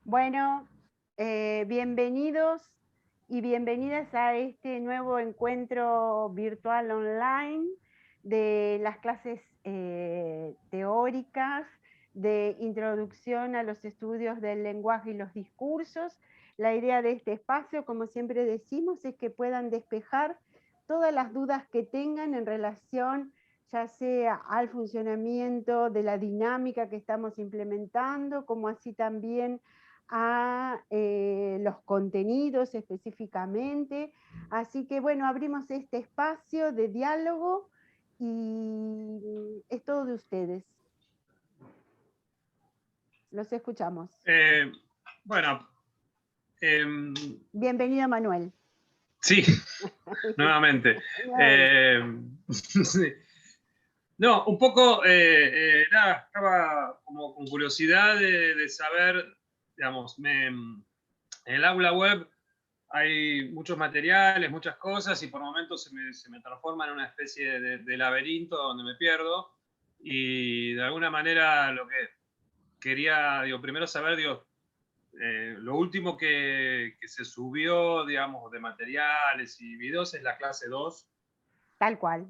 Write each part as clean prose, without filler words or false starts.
Bueno, bienvenidos y bienvenidas a este nuevo encuentro virtual online de las clases teóricas de introducción a los estudios del lenguaje y los discursos. La idea de este espacio, como siempre decimos, es que puedan despejar todas las dudas que tengan en relación ya sea al funcionamiento de la dinámica que estamos implementando, como así también a los contenidos específicamente. Así que bueno, abrimos este espacio de diálogo y es todo de ustedes. Los escuchamos. Bueno. Bienvenido, Manuel. Sí, nuevamente. Sí. No, un poco, nada, estaba como con curiosidad de saber, digamos, en el aula web hay muchos materiales, muchas cosas, y por momentos se me transforma en una especie de laberinto donde me pierdo, y de alguna manera lo que quería, primero saber, lo último que se subió, digamos, de materiales y videos es la clase 2. Tal cual.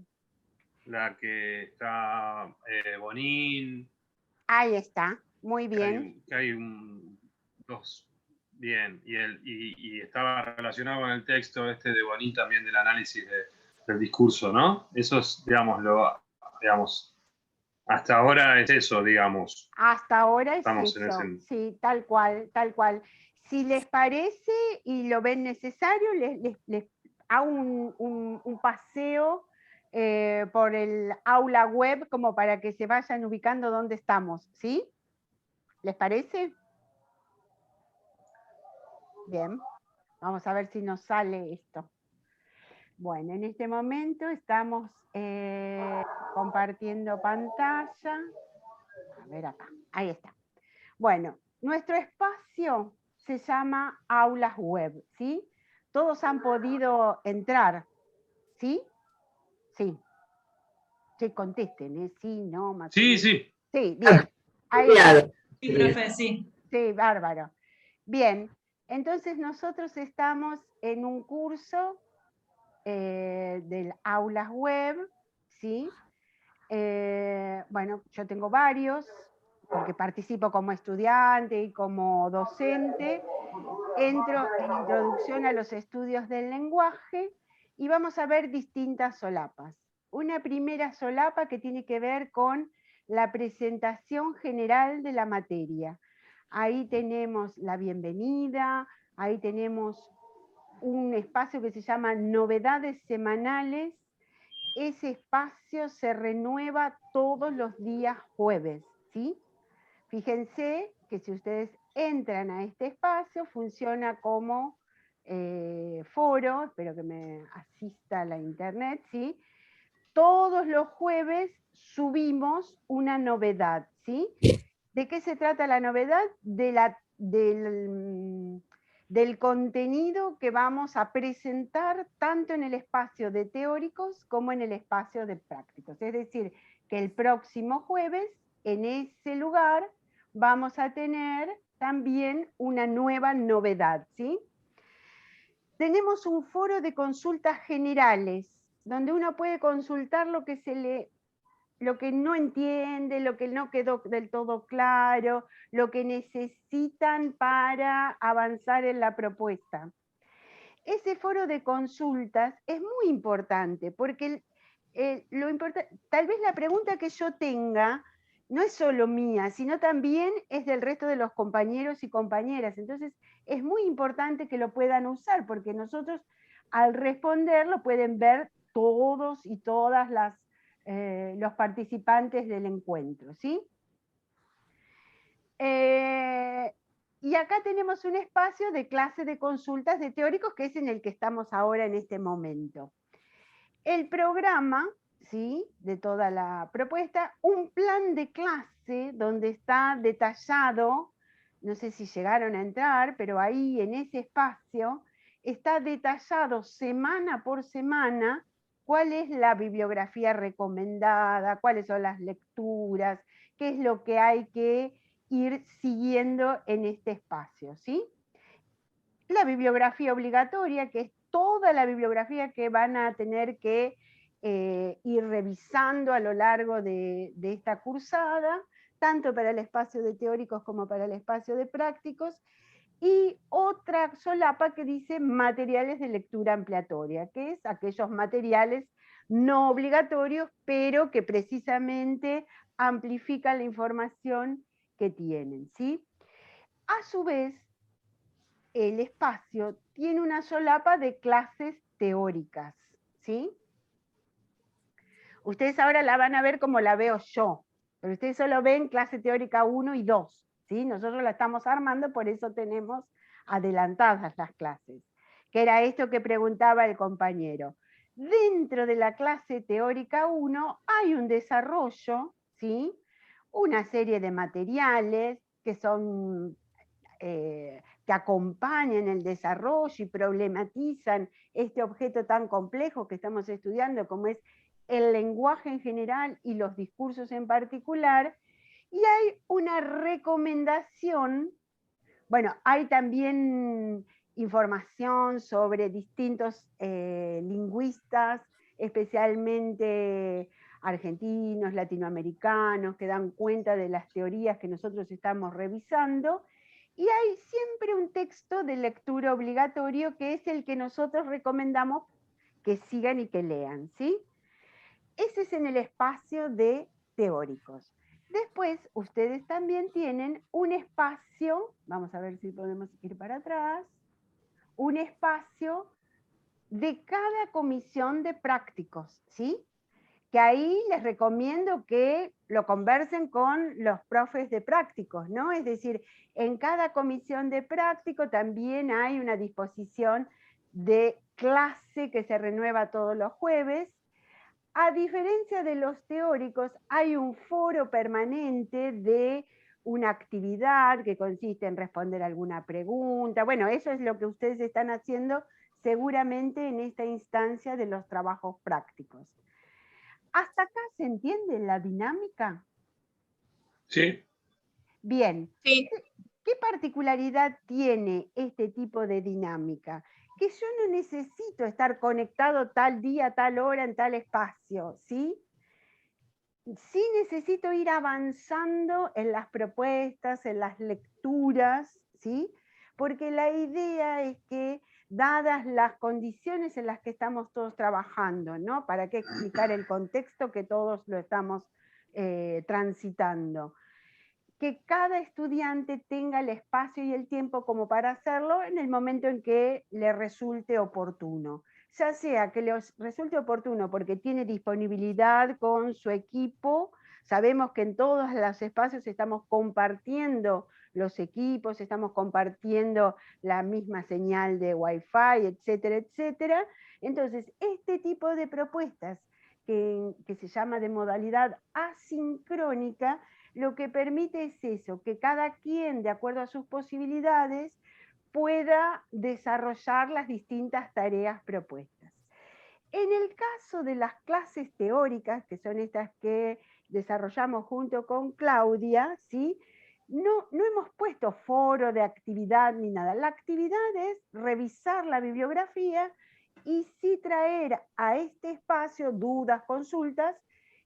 La que está Bonín. Ahí está, muy bien. Que hay dos. Bien, y estaba relacionado con el texto de Bonín también del análisis del discurso, ¿no? Eso es, digamos, hasta ahora es eso, digamos. Hasta ahora es Estamos eso, en ese... sí, tal cual, tal cual. Si les parece y lo ven necesario, les hago un paseo por el aula web como para que se vayan ubicando dónde estamos, ¿sí? ¿Les parece? Bien, vamos a ver si nos sale esto. Bueno, en este momento estamos compartiendo pantalla. A ver acá, ahí está. Bueno, nuestro espacio se llama Aulas Web, ¿sí? Todos han podido entrar, ¿sí? Sí. Sí, contesten, ¿eh? Sí, no, más o Sí, menos. sí. Sí, bien. Ahí está. Sí, profe, sí. Sí, bárbaro. Bien, entonces nosotros estamos en un curso del Aulas Web, ¿sí? Bueno, yo tengo varios, porque participo como estudiante y como docente. Entro en introducción a los estudios del lenguaje y vamos a ver distintas solapas. Una primera solapa que tiene que ver con la presentación general de la materia. Ahí tenemos la bienvenida, ahí tenemos un espacio que se llama novedades semanales. Ese espacio se renueva todos los días jueves, ¿sí? Fíjense que si ustedes entran a este espacio, funciona como foro, espero que me asista la internet, ¿sí? Todos los jueves subimos una novedad, ¿sí? ¿De qué se trata la novedad? Del contenido que vamos a presentar tanto en el espacio de teóricos como en el espacio de prácticos. Es decir, que el próximo jueves, en ese lugar, vamos a tener también una nueva novedad, ¿sí? Tenemos un foro de consultas generales, donde uno puede consultar lo que no entiende, lo que no quedó del todo claro, lo que necesitan para avanzar en la propuesta. Ese foro de consultas es muy importante, porque tal vez la pregunta que yo tenga no es solo mía, sino también es del resto de los compañeros y compañeras. Entonces es muy importante que lo puedan usar, porque nosotros al responder lo pueden ver todos y todas los participantes del encuentro, ¿sí? Y acá tenemos un espacio de clase de consultas de teóricos, que es en el que estamos ahora en este momento. El programa, ¿sí?, de toda la propuesta, un plan de clase donde está detallado, no sé si llegaron a entrar, pero ahí en ese espacio está detallado semana por semana cuál es la bibliografía recomendada, cuáles son las lecturas, qué es lo que hay que ir siguiendo en este espacio, ¿sí? La bibliografía obligatoria, que es toda la bibliografía que van a tener que ir revisando a lo largo de esta cursada, tanto para el espacio de teóricos como para el espacio de prácticos, y otra solapa que dice materiales de lectura ampliatoria, que es aquellos materiales no obligatorios, pero que precisamente amplifican la información que tienen, ¿sí? A su vez, el espacio tiene una solapa de clases teóricas, ¿sí? Ustedes ahora la van a ver como la veo yo, pero ustedes solo ven clase teórica 1 y 2, ¿sí? Nosotros la estamos armando, por eso tenemos adelantadas las clases, que era esto que preguntaba el compañero. Dentro de la clase teórica 1 hay un desarrollo, ¿sí? Una serie de materiales que son que acompañan el desarrollo y problematizan este objeto tan complejo que estamos estudiando, como es el lenguaje en general y los discursos en particular, y hay una recomendación, bueno, hay también información sobre distintos lingüistas, especialmente argentinos, latinoamericanos, que dan cuenta de las teorías que nosotros estamos revisando, y hay siempre un texto de lectura obligatorio que es el que nosotros recomendamos que sigan y que lean, ¿sí? Ese es en el espacio de teóricos. Después, ustedes también tienen un espacio, vamos a ver si podemos ir para atrás, un espacio de cada comisión de prácticos, ¿sí? Que ahí les recomiendo que lo conversen con los profes de prácticos, ¿no? Es decir, en cada comisión de práctico también hay una disposición de clase que se renueva todos los jueves. A diferencia de los teóricos, hay un foro permanente de una actividad que consiste en responder alguna pregunta. Bueno, eso es lo que ustedes están haciendo seguramente en esta instancia de los trabajos prácticos. ¿Hasta acá se entiende la dinámica? Sí. Bien. Sí. ¿Qué particularidad tiene este tipo de dinámica? Que yo no necesito estar conectado tal día, tal hora, en tal espacio, ¿sí? Sí necesito ir avanzando en las propuestas, en las lecturas, ¿sí? Porque la idea es que, dadas las condiciones en las que estamos todos trabajando, ¿no? ¿Para qué explicar el contexto que todos lo estamos transitando? Que cada estudiante tenga el espacio y el tiempo como para hacerlo en el momento en que le resulte oportuno. Ya sea que les resulte oportuno porque tiene disponibilidad con su equipo, sabemos que en todos los espacios estamos compartiendo los equipos, estamos compartiendo la misma señal de Wi-Fi, etcétera, etcétera. Entonces, este tipo de propuestas que se llama de modalidad asincrónica, lo que permite es eso, que cada quien, de acuerdo a sus posibilidades, pueda desarrollar las distintas tareas propuestas. En el caso de las clases teóricas, que son estas que desarrollamos junto con Claudia, ¿sí? No hemos puesto foro de actividad ni nada. La actividad es revisar la bibliografía y sí traer a este espacio dudas, consultas,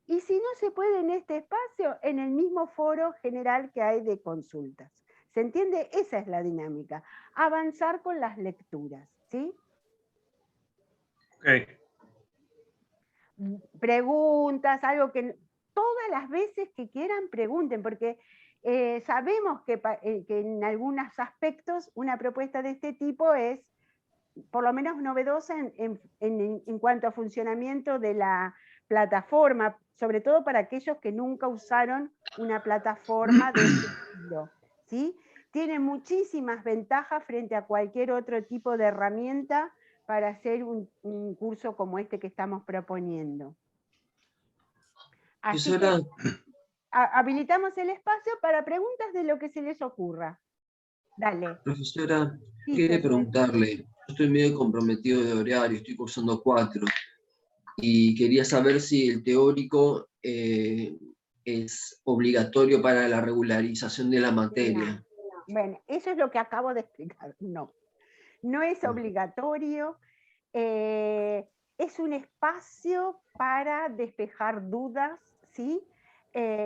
y si no se puede en este espacio, en el mismo foro general que hay de consultas. ¿Se entiende? Esa es la dinámica. Avanzar con las lecturas, ¿sí? Ok. Preguntas, algo que todas las veces que quieran pregunten, porque sabemos que en algunos aspectos una propuesta de este tipo es por lo menos novedosa en cuanto a funcionamiento de la plataforma, sobre todo para aquellos que nunca usaron una plataforma de este estilo, ¿sí? Tiene muchísimas ventajas frente a cualquier otro tipo de herramienta para hacer un curso como este que estamos proponiendo. Así que habilitamos el espacio para preguntas de lo que se les ocurra. Dale. Profesora, Sí, quiero José. preguntarle, yo estoy medio comprometido de horario, estoy cursando 4, y quería saber si el teórico es obligatorio para la regularización de la materia? Bueno, eso es lo que acabo de explicar. No, no es obligatorio. Es un espacio para despejar dudas, ¿sí?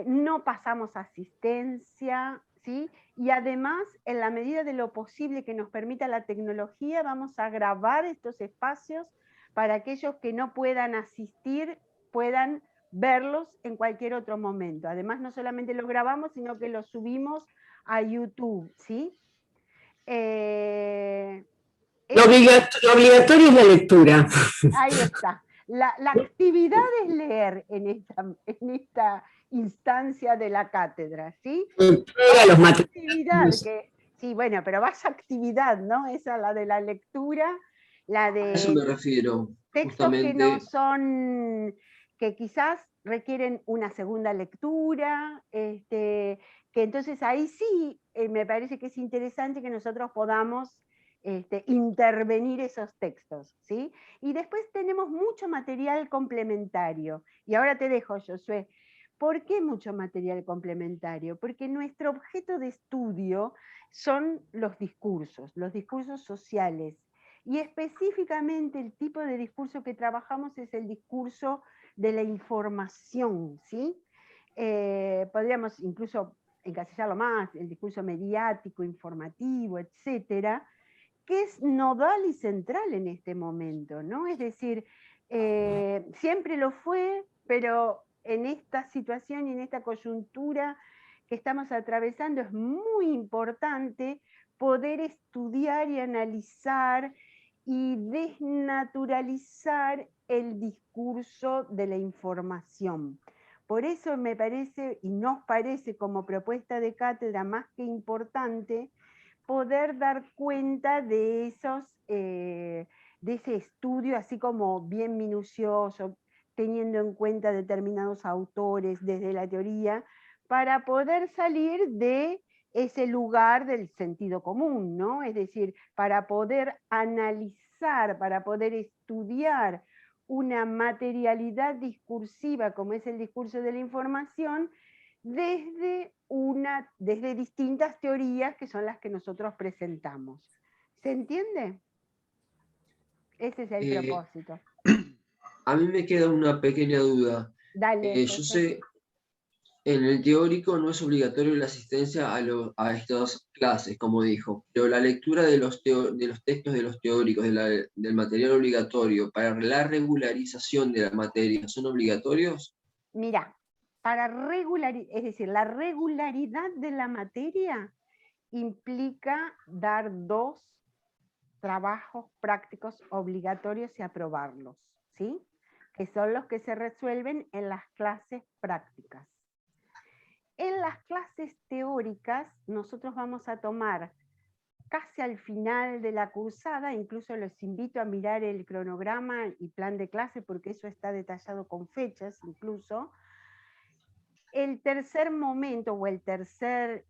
No pasamos asistencia, ¿sí? Y además, en la medida de lo posible que nos permita la tecnología, vamos a grabar estos espacios para aquellos que no puedan asistir, puedan verlos en cualquier otro momento. Además, no solamente los grabamos, sino que los subimos a YouTube, ¿sí? Lo obligatorio es la lectura. Ahí está. La actividad es leer en esta instancia de la cátedra, ¿sí? Los Actividad, sí, bueno, pero vas a actividad, ¿no? Esa la de la lectura, la de A eso me refiero, textos que no justamente. son, que quizás requieren una segunda lectura, que entonces ahí sí me parece que es interesante que nosotros podamos intervenir esos textos, ¿sí? Y después tenemos mucho material complementario. Y ahora te dejo, Josué. ¿Por qué mucho material complementario? Porque nuestro objeto de estudio son los discursos sociales. Y específicamente el tipo de discurso que trabajamos es el discurso de la información, ¿sí? Podríamos incluso encasillarlo más, el discurso mediático, informativo, etcétera, que es nodal y central en este momento, ¿no? Es decir, siempre lo fue, pero en esta situación y en esta coyuntura que estamos atravesando es muy importante poder estudiar y analizar y desnaturalizar el discurso de la información. Por eso me parece, y nos parece como propuesta de cátedra más que importante, poder dar cuenta de ese estudio, así como bien minucioso, teniendo en cuenta determinados autores desde la teoría, para poder salir de ese lugar del sentido común, ¿no? Es decir, para poder analizar, para poder estudiar una materialidad discursiva como es el discurso de la información, desde distintas teorías que son las que nosotros presentamos. ¿Se entiende? Ese es el propósito. A mí me queda una pequeña duda. Dale. Yo sé, en el teórico no es obligatorio la asistencia a estas clases, como dijo, pero la lectura de los textos de los teóricos, del material obligatorio para la regularización de la materia, ¿son obligatorios? Mira, es decir, la regularidad de la materia implica dar 2 trabajos prácticos obligatorios y aprobarlos, ¿sí? Que son los que se resuelven en las clases prácticas. En las clases teóricas nosotros vamos a tomar casi al final de la cursada, incluso los invito a mirar el cronograma y plan de clase porque eso está detallado con fechas incluso, el tercer momento o el tercer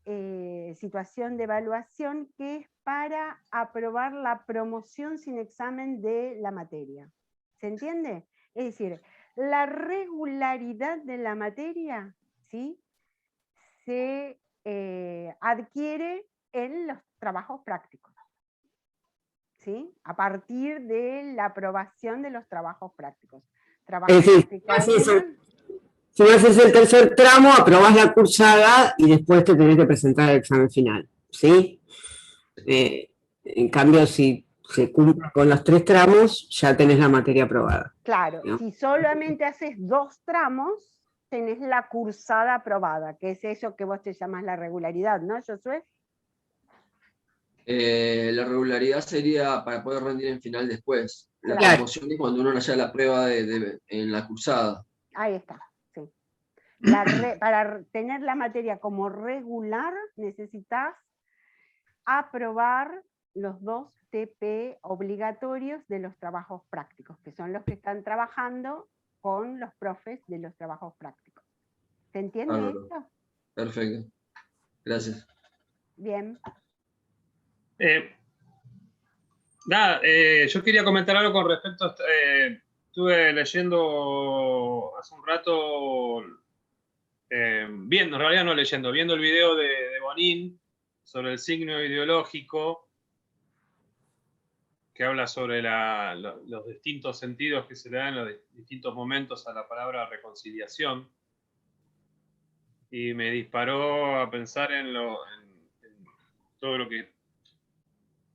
situación de evaluación que es para aprobar la promoción sin examen de la materia. ¿Se entiende? Es decir, la regularidad de la materia, ¿sí?, se adquiere en los trabajos prácticos, ¿sí?, a partir de la aprobación de los trabajos prácticos. Es decir, si no haces el tercer tramo, aprobás la cursada y después te tenés que presentar el examen final, ¿sí? En cambio, si se cumple con los 3 tramos, ya tenés la materia aprobada. Claro, ¿no? si solamente haces 2 tramos, tenés la cursada aprobada, que es eso que vos te llamás la regularidad, ¿no, Josué? La regularidad sería para poder rendir en final después. La Claro. promoción es cuando uno haya la prueba en la cursada. Ahí está, sí. Para tener la materia como regular, necesitas aprobar los 2 TP obligatorios de los trabajos prácticos, que son los que están trabajando con los profes de los trabajos prácticos. ¿Se entiende esto? Perfecto. Gracias. Bien. Yo quería comentar algo con respecto a... estuve leyendo hace un rato viendo, en realidad no leyendo, viendo el video de Bonin sobre el signo ideológico, que habla sobre los distintos sentidos que se le dan en los distintos momentos a la palabra reconciliación, y me disparó a pensar en todo lo que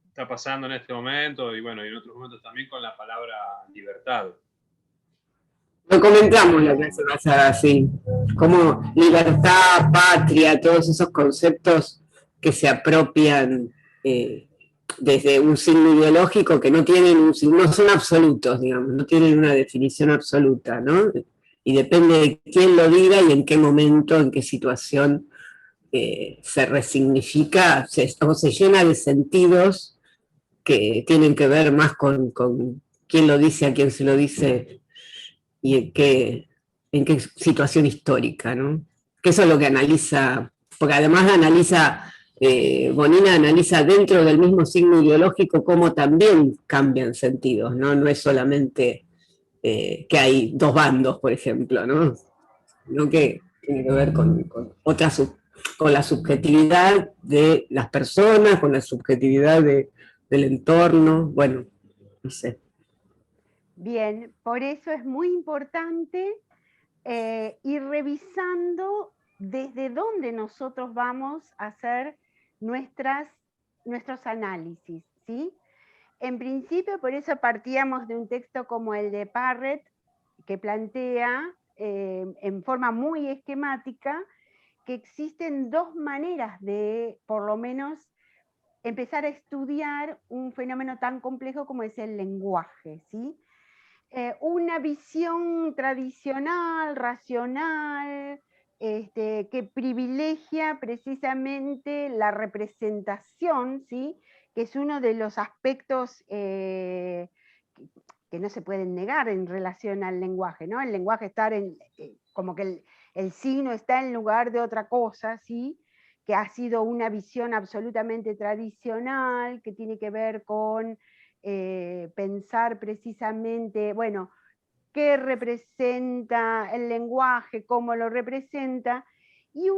está pasando en este momento, y bueno, y en otros momentos también con la palabra libertad. Lo comentamos la clase pasada, sí, como libertad, patria, todos esos conceptos que se apropian desde un signo ideológico que no tienen no son absolutos, digamos, no tienen una definición absoluta, ¿no? Y depende de quién lo diga y en qué momento, en qué situación se resignifica, o se llena de sentidos que tienen que ver más con quién lo dice, a quién se lo dice y en qué situación histórica, ¿no? Que eso es lo que analiza, porque además analiza, Bonina analiza dentro del mismo signo ideológico cómo también cambian sentidos, ¿no? No es solamente que hay dos bandos, por ejemplo, ¿no? Sino que tiene que ver con la subjetividad de las personas, con la subjetividad del entorno, bueno, no sé. Bien, por eso es muy importante ir revisando desde dónde nosotros vamos a hacer nuestros análisis, ¿sí? En principio, por eso partíamos de un texto como el de Parrett, que plantea en forma muy esquemática que existen dos maneras de, por lo menos, empezar a estudiar un fenómeno tan complejo como es el lenguaje, ¿sí? Una visión tradicional, racional, que privilegia precisamente la representación, ¿sí? Que es uno de los aspectos que no se pueden negar en relación al lenguaje, ¿no? El lenguaje está como que el signo está en lugar de otra cosa, ¿sí? Que ha sido una visión absolutamente tradicional, que tiene que ver con pensar precisamente, bueno, qué representa el lenguaje, cómo lo representa, y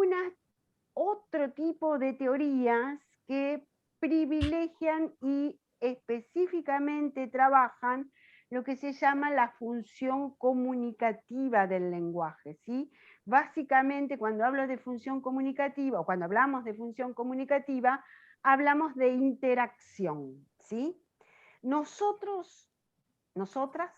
otro tipo de teorías que privilegian y específicamente trabajan lo que se llama la función comunicativa del lenguaje, ¿sí? Básicamente, cuando hablo de función comunicativa, o cuando hablamos de función comunicativa, hablamos de interacción, ¿sí? Nosotros, nosotras,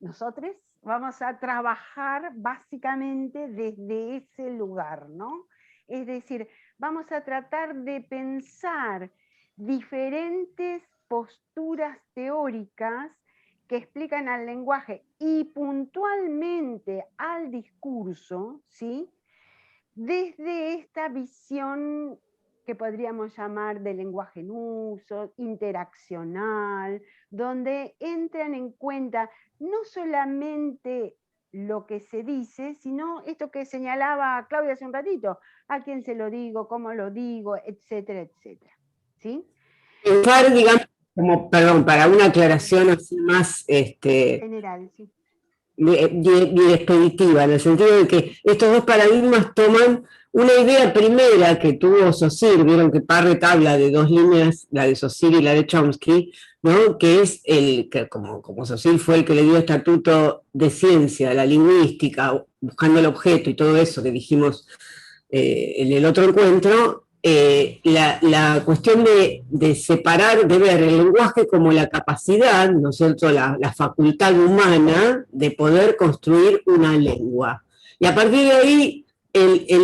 nosotres vamos a trabajar básicamente desde ese lugar, ¿no? Es decir, vamos a tratar de pensar diferentes posturas teóricas que explican al lenguaje y puntualmente al discurso, ¿sí? Desde esta visión que podríamos llamar de lenguaje en uso, interaccional, donde entran en cuenta no solamente lo que se dice, sino esto que señalaba Claudia hace un ratito, a quién se lo digo, cómo lo digo, etcétera, etcétera. ¿Sí? Pensar, digamos, como, perdón, para una aclaración así más general, sí. Y expeditiva, en el sentido de que estos dos paradigmas toman una idea primera que tuvo Saussure, vieron que Parrett habla de dos líneas, la de Saussure y la de Chomsky, ¿no? Que es que como Saussure fue el que le dio estatuto de ciencia, la lingüística, buscando el objeto y todo eso que dijimos en el otro encuentro, la cuestión de separar, de ver el lenguaje como la capacidad, ¿no es cierto?, la facultad humana de poder construir una lengua. Y a partir de ahí,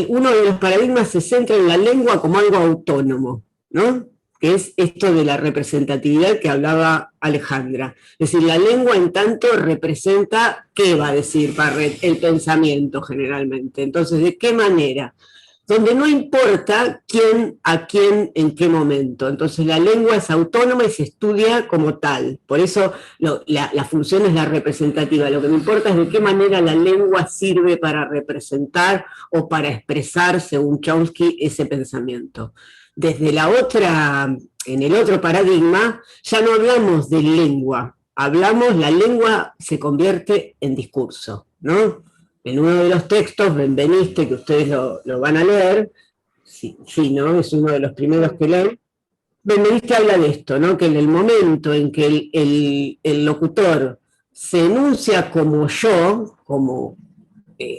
uno de los paradigmas se centra en la lengua como algo autónomo, ¿no? Que es esto de la representatividad que hablaba Alejandra. Es decir, la lengua en tanto representa, ¿qué va a decir Parrett? El pensamiento generalmente. Entonces, ¿de qué manera? Donde no importa quién a quién en qué momento. Entonces la lengua es autónoma y se estudia como tal. Por eso la función es la representativa. Lo que me importa es de qué manera la lengua sirve para representar o para expresar, según Chomsky, ese pensamiento. Desde en el otro paradigma, ya no hablamos de lengua. La lengua se convierte en discurso, ¿no? En uno de los textos, Benveniste, que ustedes lo van a leer, sí, ¿no? Es uno de los primeros que leen. Benveniste habla de esto, ¿no? Que en el momento en que el locutor se enuncia como yo, como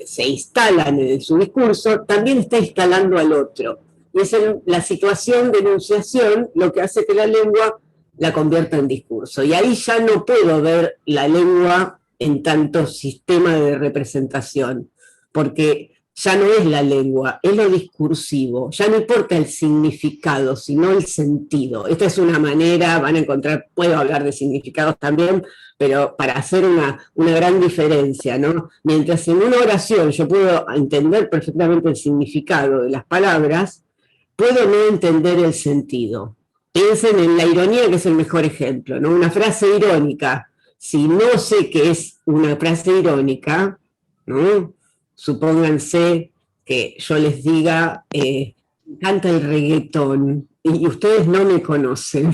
se instalan en su discurso, también está instalando al otro. Y es la situación de enunciación lo que hace que la lengua la convierta en discurso. Y ahí ya no puedo ver la lengua en tanto sistema de representación, porque ya no es la lengua, es lo discursivo, ya no importa el significado, sino el sentido. Esta es una manera, van a encontrar, puedo hablar de significados también, pero para hacer una gran diferencia, ¿no? Mientras en una oración yo puedo entender perfectamente el significado de las palabras, puedo no entender el sentido. Piensen en la ironía, que es el mejor ejemplo, ¿no? Una frase irónica, si no sé qué es una frase irónica, ¿no? Supónganse que yo les diga, me encanta el reggaetón, y ustedes no me conocen.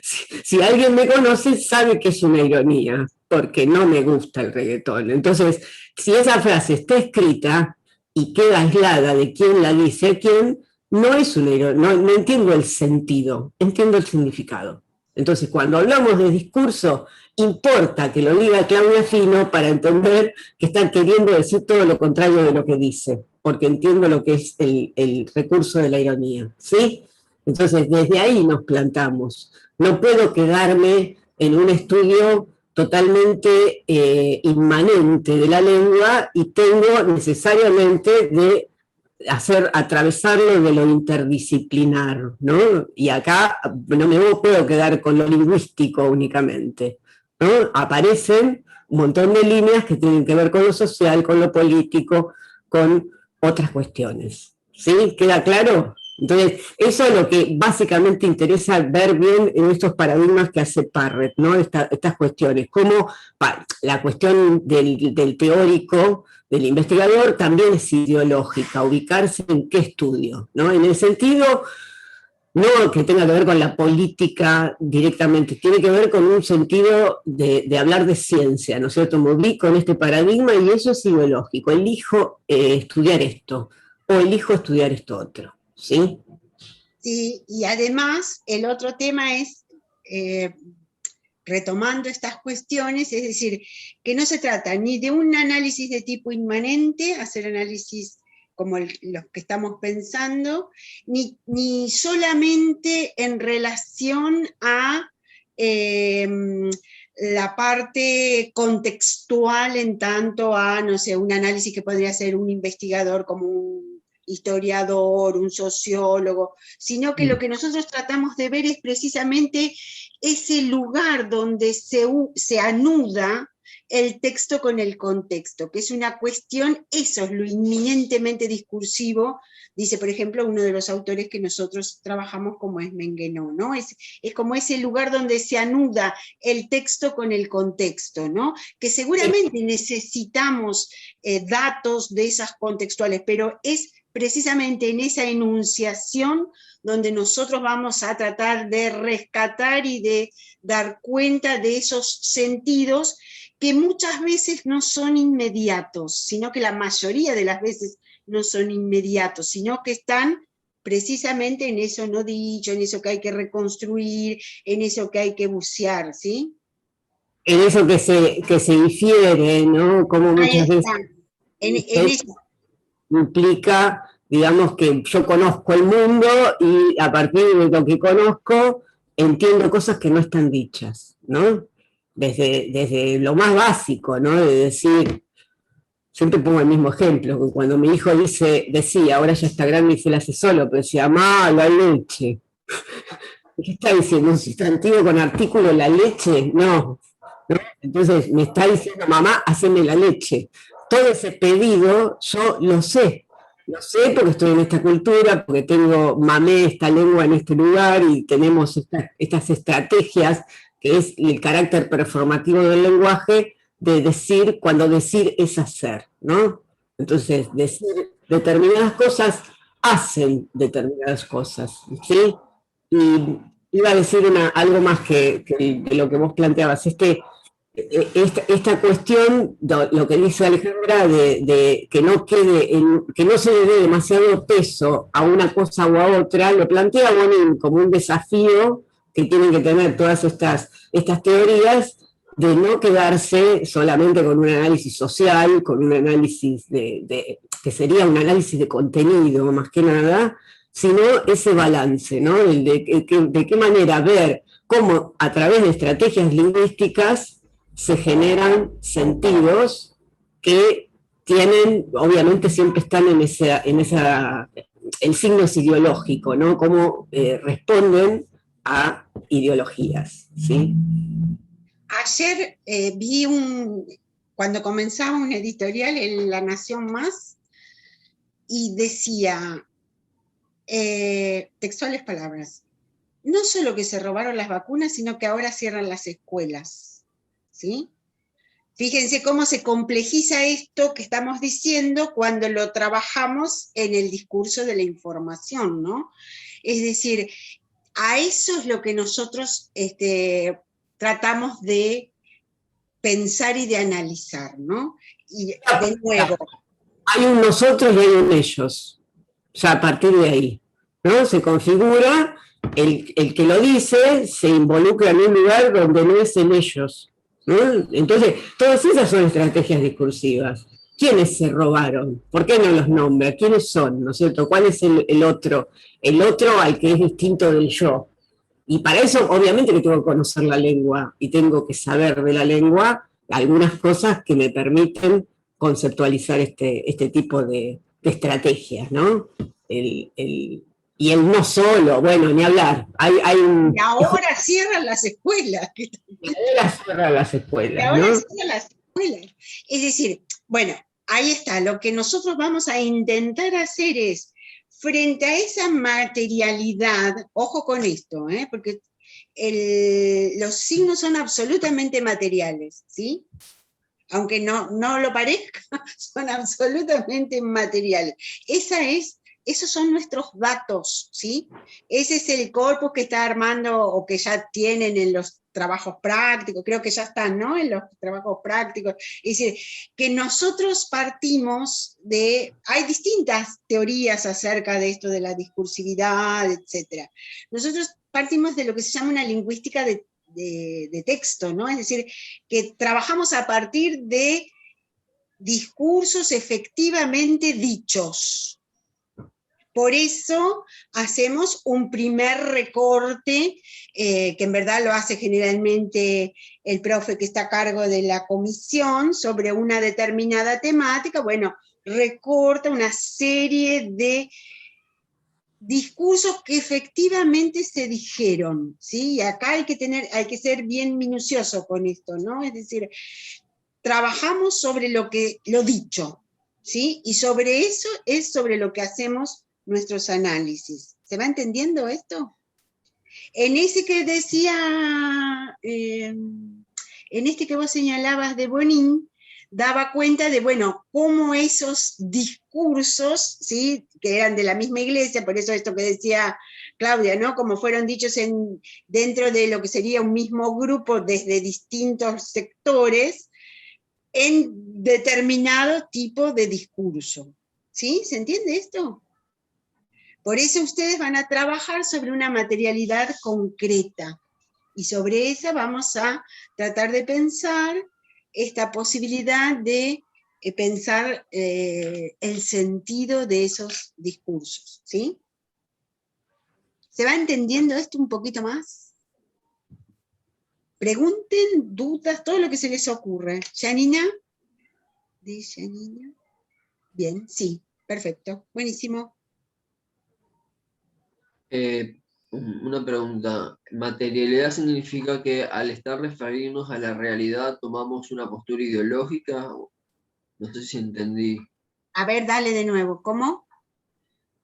Si alguien me conoce, sabe que es una ironía, porque no me gusta el reggaetón. Entonces, si esa frase está escrita y queda aislada de quién la dice a quién, no es una ironía, no entiendo el sentido, entiendo el significado. Entonces, cuando hablamos de discurso, importa que lo diga Claudia Fino para entender que están queriendo decir todo lo contrario de lo que dice, porque entiendo lo que es el recurso de la ironía, ¿sí? Entonces, desde ahí nos plantamos. No puedo quedarme en un estudio totalmente inmanente de la lengua y tengo necesariamente de atravesarlo de lo interdisciplinar, ¿no? Y acá no me puedo quedar con lo lingüístico únicamente, ¿no? Aparecen un montón de líneas que tienen que ver con lo social, con lo político, con otras cuestiones. ¿Sí? ¿Queda claro? Entonces, eso es lo que básicamente interesa ver bien en estos paradigmas que hace Parrett, ¿no? Estas cuestiones, como la cuestión del teórico, del investigador, también es ideológica, ubicarse en qué estudio, ¿no? En el sentido, no que tenga que ver con la política directamente, tiene que ver con un sentido de hablar de ciencia, ¿no es cierto? Me ubico en este paradigma y eso es ideológico, elijo estudiar esto, o elijo estudiar esto otro. ¿Sí? Sí, y además el otro tema es, retomando estas cuestiones, es decir, que no se trata ni de un análisis de tipo inmanente, hacer análisis como los que estamos pensando, ni solamente en relación a la parte contextual en tanto a, no sé, un análisis que podría ser un investigador como un historiador, un sociólogo, sino que lo que nosotros tratamos de ver es precisamente ese lugar donde se anuda el texto con el contexto, que es una cuestión, eso es lo inminentemente discursivo, dice, por ejemplo, uno de los autores que nosotros trabajamos como es Menguenó, ¿no? Es como ese lugar donde se anuda el texto con el contexto, ¿no? Que seguramente necesitamos datos de esas contextuales, pero es precisamente en esa enunciación donde nosotros vamos a tratar de rescatar y de dar cuenta de esos sentidos que muchas veces no son inmediatos, sino que la mayoría de las veces no son inmediatos, sino que están precisamente en eso no dicho, en eso que hay que reconstruir, en eso que hay que bucear, ¿sí? En eso que se difiere, ¿no? Como muchas veces en eso. Implica, digamos, que yo conozco el mundo y a partir de lo que conozco entiendo cosas que no están dichas, ¿no? Desde lo más básico, ¿no? De decir, siempre pongo el mismo ejemplo, que cuando mi hijo decía, ahora ya está grande y se la hace solo, pero decía, mamá, la leche. ¿Qué está diciendo? ¿Un sustantivo con artículo, la leche? No. Entonces me está diciendo, mamá, haceme la leche. Todo ese pedido yo lo sé porque estoy en esta cultura, porque mamé esta lengua en este lugar y tenemos estas estrategias, que es el carácter performativo del lenguaje, de decir, cuando decir es hacer, ¿no? Entonces, decir determinadas cosas hacen determinadas cosas, ¿sí? Y iba a decir algo más que de lo que vos planteabas, esta cuestión, lo que dice Alejandra, de que no quede, que no se le dé demasiado peso a una cosa o a otra, lo plantea Bonin como un desafío que tienen que tener todas estas teorías, de no quedarse solamente con un análisis social, con un análisis que sería un análisis de contenido más que nada, sino ese balance, ¿no? De qué manera ver cómo a través de estrategias lingüísticas se generan sentidos que tienen, obviamente siempre están el signo es ideológico, ¿no? Cómo responden a ideologías, ¿sí? Ayer vi cuando comenzaba un editorial en La Nación Más, y decía, textuales palabras, no solo que se robaron las vacunas, sino que ahora cierran las escuelas, ¿sí? Fíjense cómo se complejiza esto que estamos diciendo cuando lo trabajamos en el discurso de la información, ¿no? Es decir, a eso es lo que nosotros tratamos de pensar y de analizar, ¿no? Y de nuevo. Hay un nosotros y hay un ellos, ya a partir de ahí, ¿no? Se configura, el que lo dice se involucra en un lugar donde no es el ellos, ¿no? Entonces, todas esas son estrategias discursivas. ¿Quiénes se robaron? ¿Por qué no los nombra? ¿Quiénes son? ¿No es cierto? ¿Cuál es el otro? El otro al que es distinto del yo. Y para eso, obviamente, que tengo que conocer la lengua y tengo que saber de la lengua algunas cosas que me permiten conceptualizar este tipo de estrategias, ¿no? Y el no solo, bueno, ni hablar. Y ahora cierran las escuelas. Y ahora cierran las escuelas, y ahora ¿no? cierran las escuelas. Es decir, bueno, ahí está. Lo que nosotros vamos a intentar hacer es, frente a esa materialidad, ojo con esto, porque los signos son absolutamente materiales, ¿sí? Aunque no lo parezca, son absolutamente materiales. Esos son nuestros datos, ¿sí? Ese es el corpus que está armando o que ya tienen en los trabajos prácticos, creo que ya están, ¿no? En los trabajos prácticos. Es decir, que nosotros partimos hay distintas teorías acerca de esto de la discursividad, etc. Nosotros partimos de lo que se llama una lingüística de texto, ¿no? Es decir, que trabajamos a partir de discursos efectivamente dichos. Por eso hacemos un primer recorte, que en verdad lo hace generalmente el profe que está a cargo de la comisión, sobre una determinada temática. Bueno, recorta una serie de discursos que efectivamente se dijeron, ¿sí? Y acá hay que ser bien minucioso con esto, ¿no? Es decir, trabajamos sobre lo dicho, ¿sí? Y sobre eso es sobre lo que hacemos nuestros análisis. ¿Se va entendiendo esto? En ese que decía, en este que vos señalabas de Bonin, daba cuenta de, bueno, cómo esos discursos, ¿sí? Que eran de la misma iglesia, por eso esto que decía Claudia, ¿no? Como fueron dichos dentro de lo que sería un mismo grupo desde distintos sectores, en determinado tipo de discurso. ¿Sí? ¿Se entiende esto? Por eso ustedes van a trabajar sobre una materialidad concreta, y sobre esa vamos a tratar de pensar esta posibilidad de pensar el sentido de esos discursos, ¿sí? ¿Se va entendiendo esto un poquito más? Pregunten, dudas, todo lo que se les ocurre. ¿Janina? ¿De Janina? Bien, sí, perfecto, buenísimo. Una pregunta. ¿Materialidad significa que al estar referirnos a la realidad tomamos una postura ideológica? No sé si entendí. A ver, dale de nuevo, ¿cómo?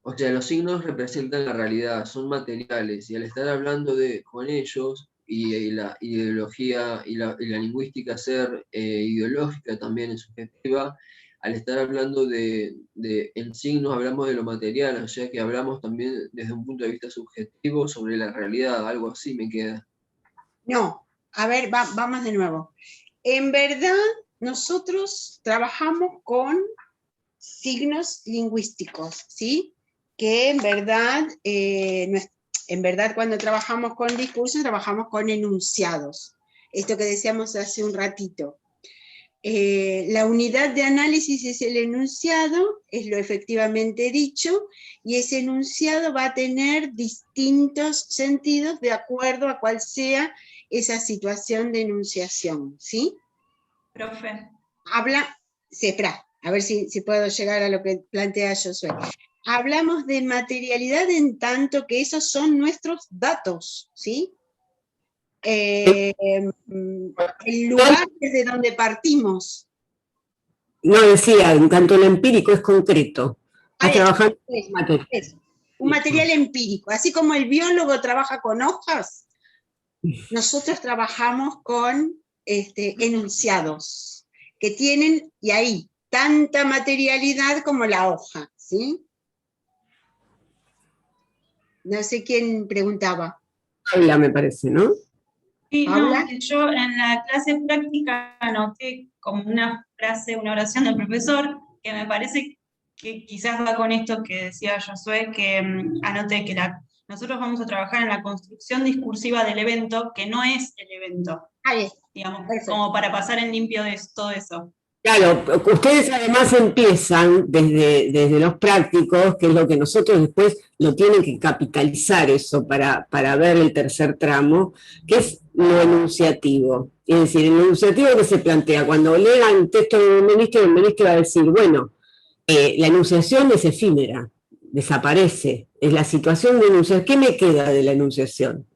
O sea, los signos representan la realidad, son materiales, y al estar hablando con ellos, y la ideología y la lingüística ser ideológica también es subjetiva, al estar hablando en signos hablamos de lo material, o sea que hablamos también desde un punto de vista subjetivo sobre la realidad, algo así me queda. No, a ver, vamos de nuevo. En verdad, nosotros trabajamos con signos lingüísticos, ¿sí? Que en verdad cuando trabajamos con discursos, trabajamos con enunciados. Esto que decíamos hace un ratito. La unidad de análisis es el enunciado, es lo efectivamente dicho, y ese enunciado va a tener distintos sentidos de acuerdo a cuál sea esa situación de enunciación, ¿sí? Profe. Espera, a ver si puedo llegar a lo que plantea Josué. Hablamos de materialidad en tanto que esos son nuestros datos, ¿sí? El lugar desde donde partimos. No decía, en tanto lo empírico es concreto. Estás trabajando con material. Un material empírico. Así como el biólogo trabaja con hojas, nosotros trabajamos con enunciados, que tienen, y ahí, tanta materialidad como la hoja, ¿sí? No sé quién preguntaba. Paula, me parece, ¿no? Sí, no, ¿Paula? que yo en la clase práctica anoté como una frase, una oración del profesor, que me parece que quizás va con esto que decía Josué, que anoté que nosotros vamos a trabajar en la construcción discursiva del evento, que no es el evento, Ahí, digamos, perfecto. como para pasar en limpio de todo eso. Claro, ustedes además empiezan desde los prácticos, que es lo que nosotros después lo tienen que capitalizar eso para ver el tercer tramo, que es lo enunciativo. Es decir, el enunciativo que se plantea, cuando lean el texto del ministro va a decir, bueno, la enunciación es efímera, desaparece, es la situación de enunciación. ¿Qué me queda de la enunciación?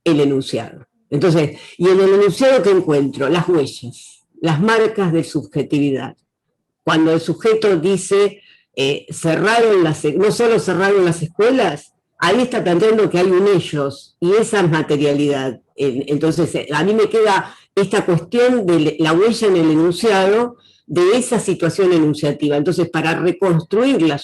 El enunciado. Entonces, y en el enunciado que encuentro, las huellas, las marcas de subjetividad. Cuando el sujeto dice, no solo cerraron las escuelas, ahí está planteando que hay un ellos, y esa es materialidad. Entonces, a mí me queda esta cuestión de la huella en el enunciado, de esa situación enunciativa. Entonces, para reconstruir la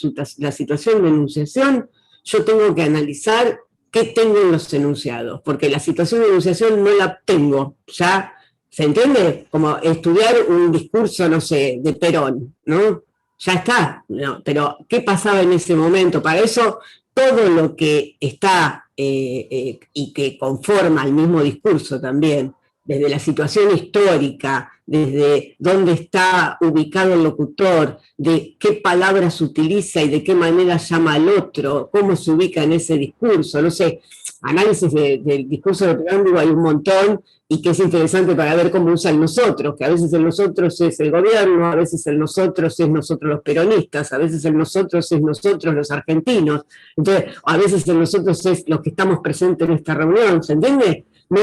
situación de enunciación, yo tengo que analizar qué tengo en los enunciados, porque la situación de enunciación no la tengo, ya. ¿Se entiende? Como estudiar un discurso, no sé, de Perón, ¿no? Ya está, ¿no? Pero ¿qué pasaba en ese momento? Para eso, todo lo que está y que conforma el mismo discurso también, desde la situación histórica, desde dónde está ubicado el locutor, de qué palabras utiliza y de qué manera llama al otro, cómo se ubica en ese discurso, no sé, análisis del discurso de Perón, hay un montón, y que es interesante para ver cómo usa el nosotros, que a veces el nosotros es el gobierno, a veces el nosotros es nosotros los peronistas, a veces el nosotros es nosotros los argentinos, entonces a veces el nosotros es los que estamos presentes en esta reunión, ¿se entiende? No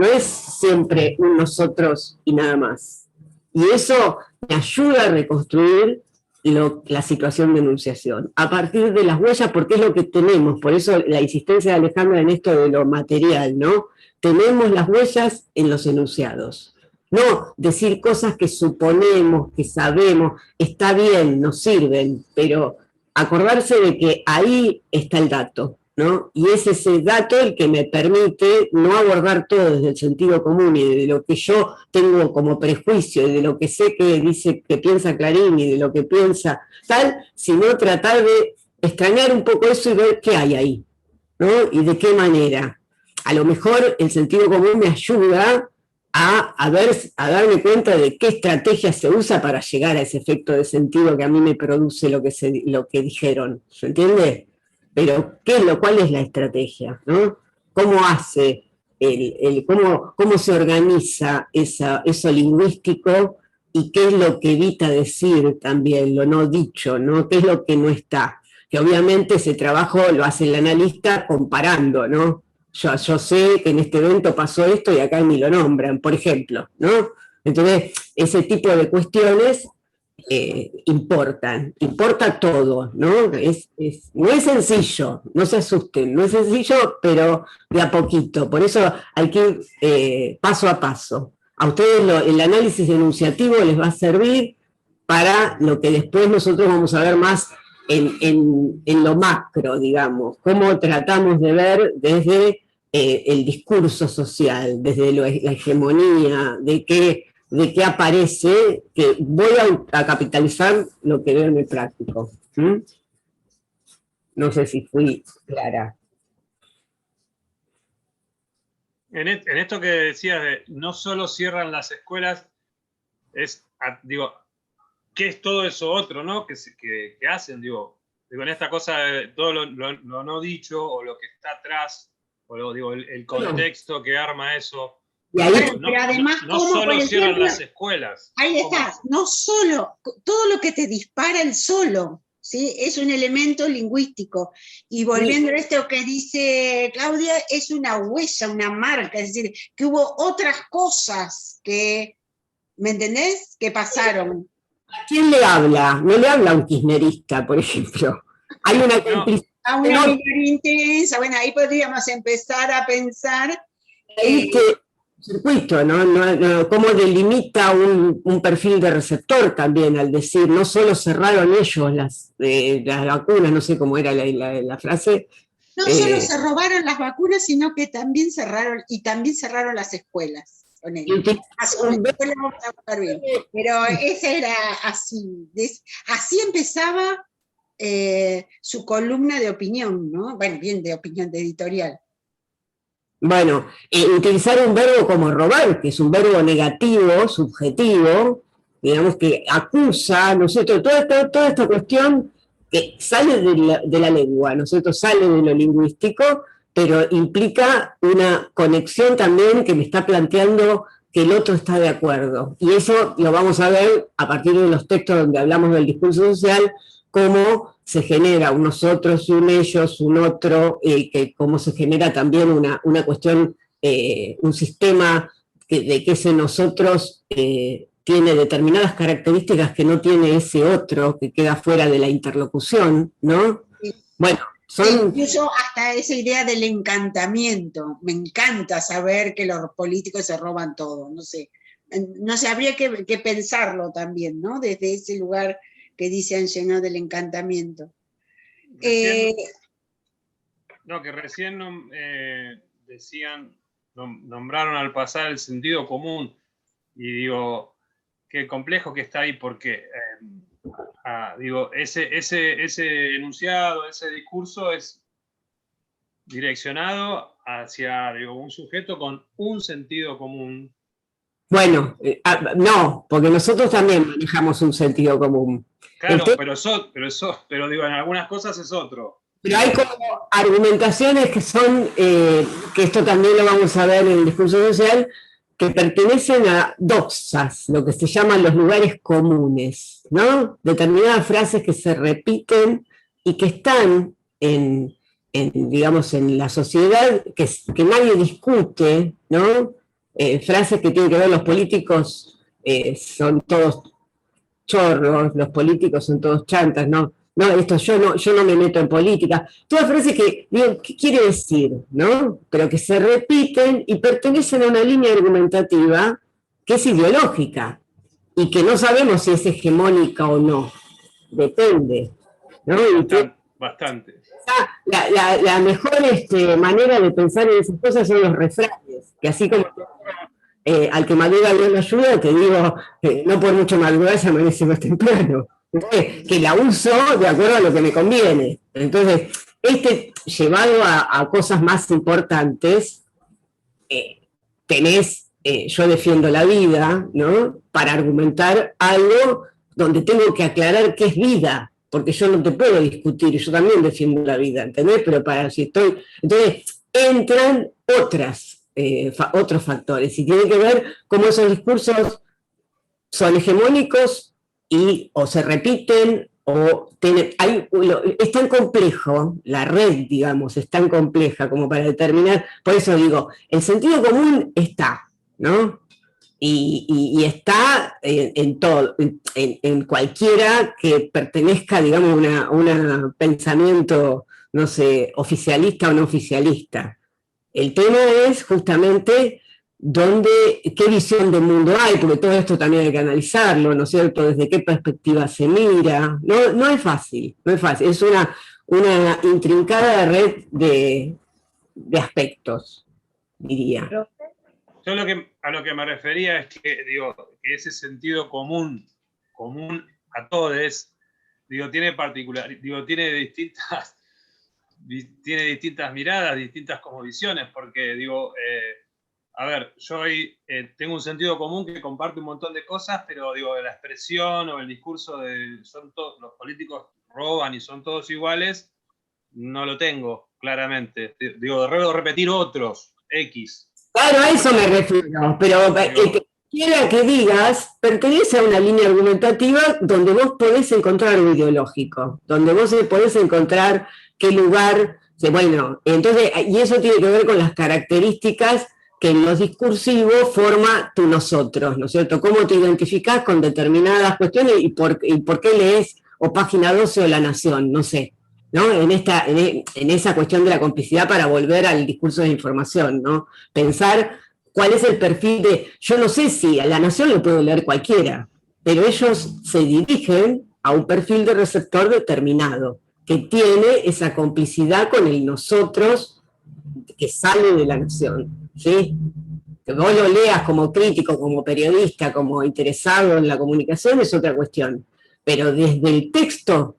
es siempre un nosotros y nada más. Y eso me ayuda a reconstruir la situación de enunciación, a partir de las huellas, porque es lo que tenemos, por eso la insistencia de Alejandra en esto de lo material, ¿no? Tenemos las huellas en los enunciados. No decir cosas que suponemos, que sabemos, está bien, nos sirven, pero acordarse de que ahí está el dato, ¿no? Y es ese dato el que me permite no abordar todo desde el sentido común y de lo que yo tengo como prejuicio y de lo que sé que dice, que piensa Clarín y de lo que piensa tal, sino tratar de extrañar un poco eso y ver qué hay ahí, ¿no? Y de qué manera. A lo mejor el sentido común me ayuda a darme cuenta de qué estrategia se usa para llegar a ese efecto de sentido que a mí me produce lo que dijeron, ¿se entiende? Pero ¿cuál es la estrategia? ¿No? ¿Cómo hace, cómo se organiza eso lingüístico y qué es lo que evita decir también, lo no dicho, ¿no? ¿Qué es lo que no está? Que obviamente ese trabajo lo hace el analista comparando, ¿no? Yo sé que en este evento pasó esto y acá ni lo nombran, por ejemplo, ¿no? Entonces, ese tipo de cuestiones importa todo, ¿no? No es sencillo, no se asusten, no es sencillo, pero de a poquito, por eso hay que ir paso a paso. A ustedes el análisis enunciativo les va a servir para lo que después nosotros vamos a ver más en lo macro, digamos, cómo tratamos de ver desde el discurso social, desde la hegemonía, de qué de qué aparece, que voy a capitalizar lo que veo en el práctico. ¿Mm? No sé si fui clara. En esto que decías de no solo cierran las escuelas, digo, ¿qué es todo eso otro, no? Que hacen, digo, en esta cosa de todo lo no dicho, o lo que está atrás, o digo, el contexto que arma eso. Y ahí, Bueno, pero además, no ¿cómo, solo por cierran ejemplo? las escuelas. Ahí está, no solo, todo lo que te dispara el solo, ¿sí? Es un elemento lingüístico. Y volviendo a esto que dice Claudia, es una huella, una marca, es decir, que hubo otras cosas que, ¿me entendés? Que pasaron. ¿a quién le habla? No le habla a un kirchnerista, por ejemplo. Hay una complicidad. A una minoría intensa, bueno, ahí podríamos empezar a pensar. Circuito, ¿no? Cómo delimita un perfil de receptor también, al decir, no solo cerraron ellos las vacunas, no sé cómo era la frase. No solo se robaron las vacunas, sino que también cerraron las escuelas. Pero esa era así. Así empezaba su columna de opinión, ¿no? Bueno, bien de opinión, de editorial. Bueno, utilizar un verbo como robar, que es un verbo negativo, subjetivo, digamos que acusa, ¿no es cierto? Toda esta cuestión que sale de la lengua, ¿no es cierto? Sale de lo lingüístico, pero implica una conexión también que me está planteando que el otro está de acuerdo. Y eso lo vamos a ver a partir de los textos donde hablamos del discurso social, cómo se genera un nosotros y un ellos, un otro, que cómo se genera también una cuestión, un sistema de que ese nosotros tiene determinadas características que no tiene ese otro, que queda fuera de la interlocución, ¿no? Sí. Bueno, son... Incluso hasta esa idea del encantamiento. Me encanta saber que los políticos se roban todo, no sé. No sé, habría que pensarlo también, ¿no? Desde ese lugar que dice Angenot del encantamiento. Que recién decían, nombraron al pasar el sentido común, y digo, qué complejo que está ahí, porque digo, ese enunciado, ese discurso es direccionado hacia, digo, un sujeto con un sentido común. Bueno, no, porque nosotros también manejamos un sentido común. Claro, pero digo, en algunas cosas es otro. Pero hay como argumentaciones que son, que esto también lo vamos a ver en el discurso social, que pertenecen a doxas, lo que se llaman los lugares comunes, ¿no? Determinadas frases que se repiten y que están digamos, en la sociedad, que nadie discute, ¿no? Frases que tienen que ver, los políticos son todos chorros, los políticos son todos chantas, ¿no? No, yo no me meto en política. Todas frases que, digo, ¿qué quiere decir? ¿No? Pero que se repiten y pertenecen a una línea argumentativa que es ideológica y que no sabemos si es hegemónica o no. Depende, ¿no? Bastante. La mejor manera de pensar en esas cosas son los refranes, que así como al que madruga Dios lo ayuda, te digo, no por mucho madrugar se amanece más temprano. Entonces, que la uso de acuerdo a lo que me conviene. Entonces, llevado a cosas más importantes, tenés, yo defiendo la vida, ¿no? Para argumentar algo donde tengo que aclarar qué es vida, porque yo no te puedo discutir, yo también defiendo la vida, ¿entendés? Pero entonces entran otros factores, y tiene que ver cómo esos discursos son hegemónicos o se repiten, es tan complejo, la red, digamos, es tan compleja como para determinar, por eso digo, el sentido común está, ¿no? Y está en todo, en cualquiera que pertenezca, digamos, a un pensamiento, no sé, oficialista o no oficialista. El tema es justamente qué visión del mundo hay, porque todo esto también hay que analizarlo, ¿no es cierto? Desde qué perspectiva se mira. No es fácil, es una intrincada red de aspectos, diría. Yo a lo que me refería es que, digo, que ese sentido común a todos, digo, tiene distintas miradas, distintas como visiones, porque digo, a ver, yo hoy tengo un sentido común que comparte un montón de cosas, pero digo, la expresión o el discurso de los políticos roban y son todos iguales, no lo tengo, claramente. Digo, debo repetir otros, X. Claro, a eso me refiero, pero que quiera que digas, pertenece a una línea argumentativa donde vos podés encontrar algo ideológico, donde vos podés encontrar qué lugar, bueno, entonces, y eso tiene que ver con las características que en los discursivos forma tu nosotros, ¿no es cierto? Cómo te identificás con determinadas cuestiones y por qué lees o Página 12 o La Nación, no sé, ¿no? En esa cuestión de la complicidad para volver al discurso de información, ¿no? Pensar cuál es el perfil de... Yo no sé si a La Nación lo puede leer cualquiera, pero ellos se dirigen a un perfil de receptor determinado, que tiene esa complicidad con el nosotros que sale de La Nación, ¿sí? Que vos lo leas como crítico, como periodista, como interesado en la comunicación es otra cuestión, pero desde el texto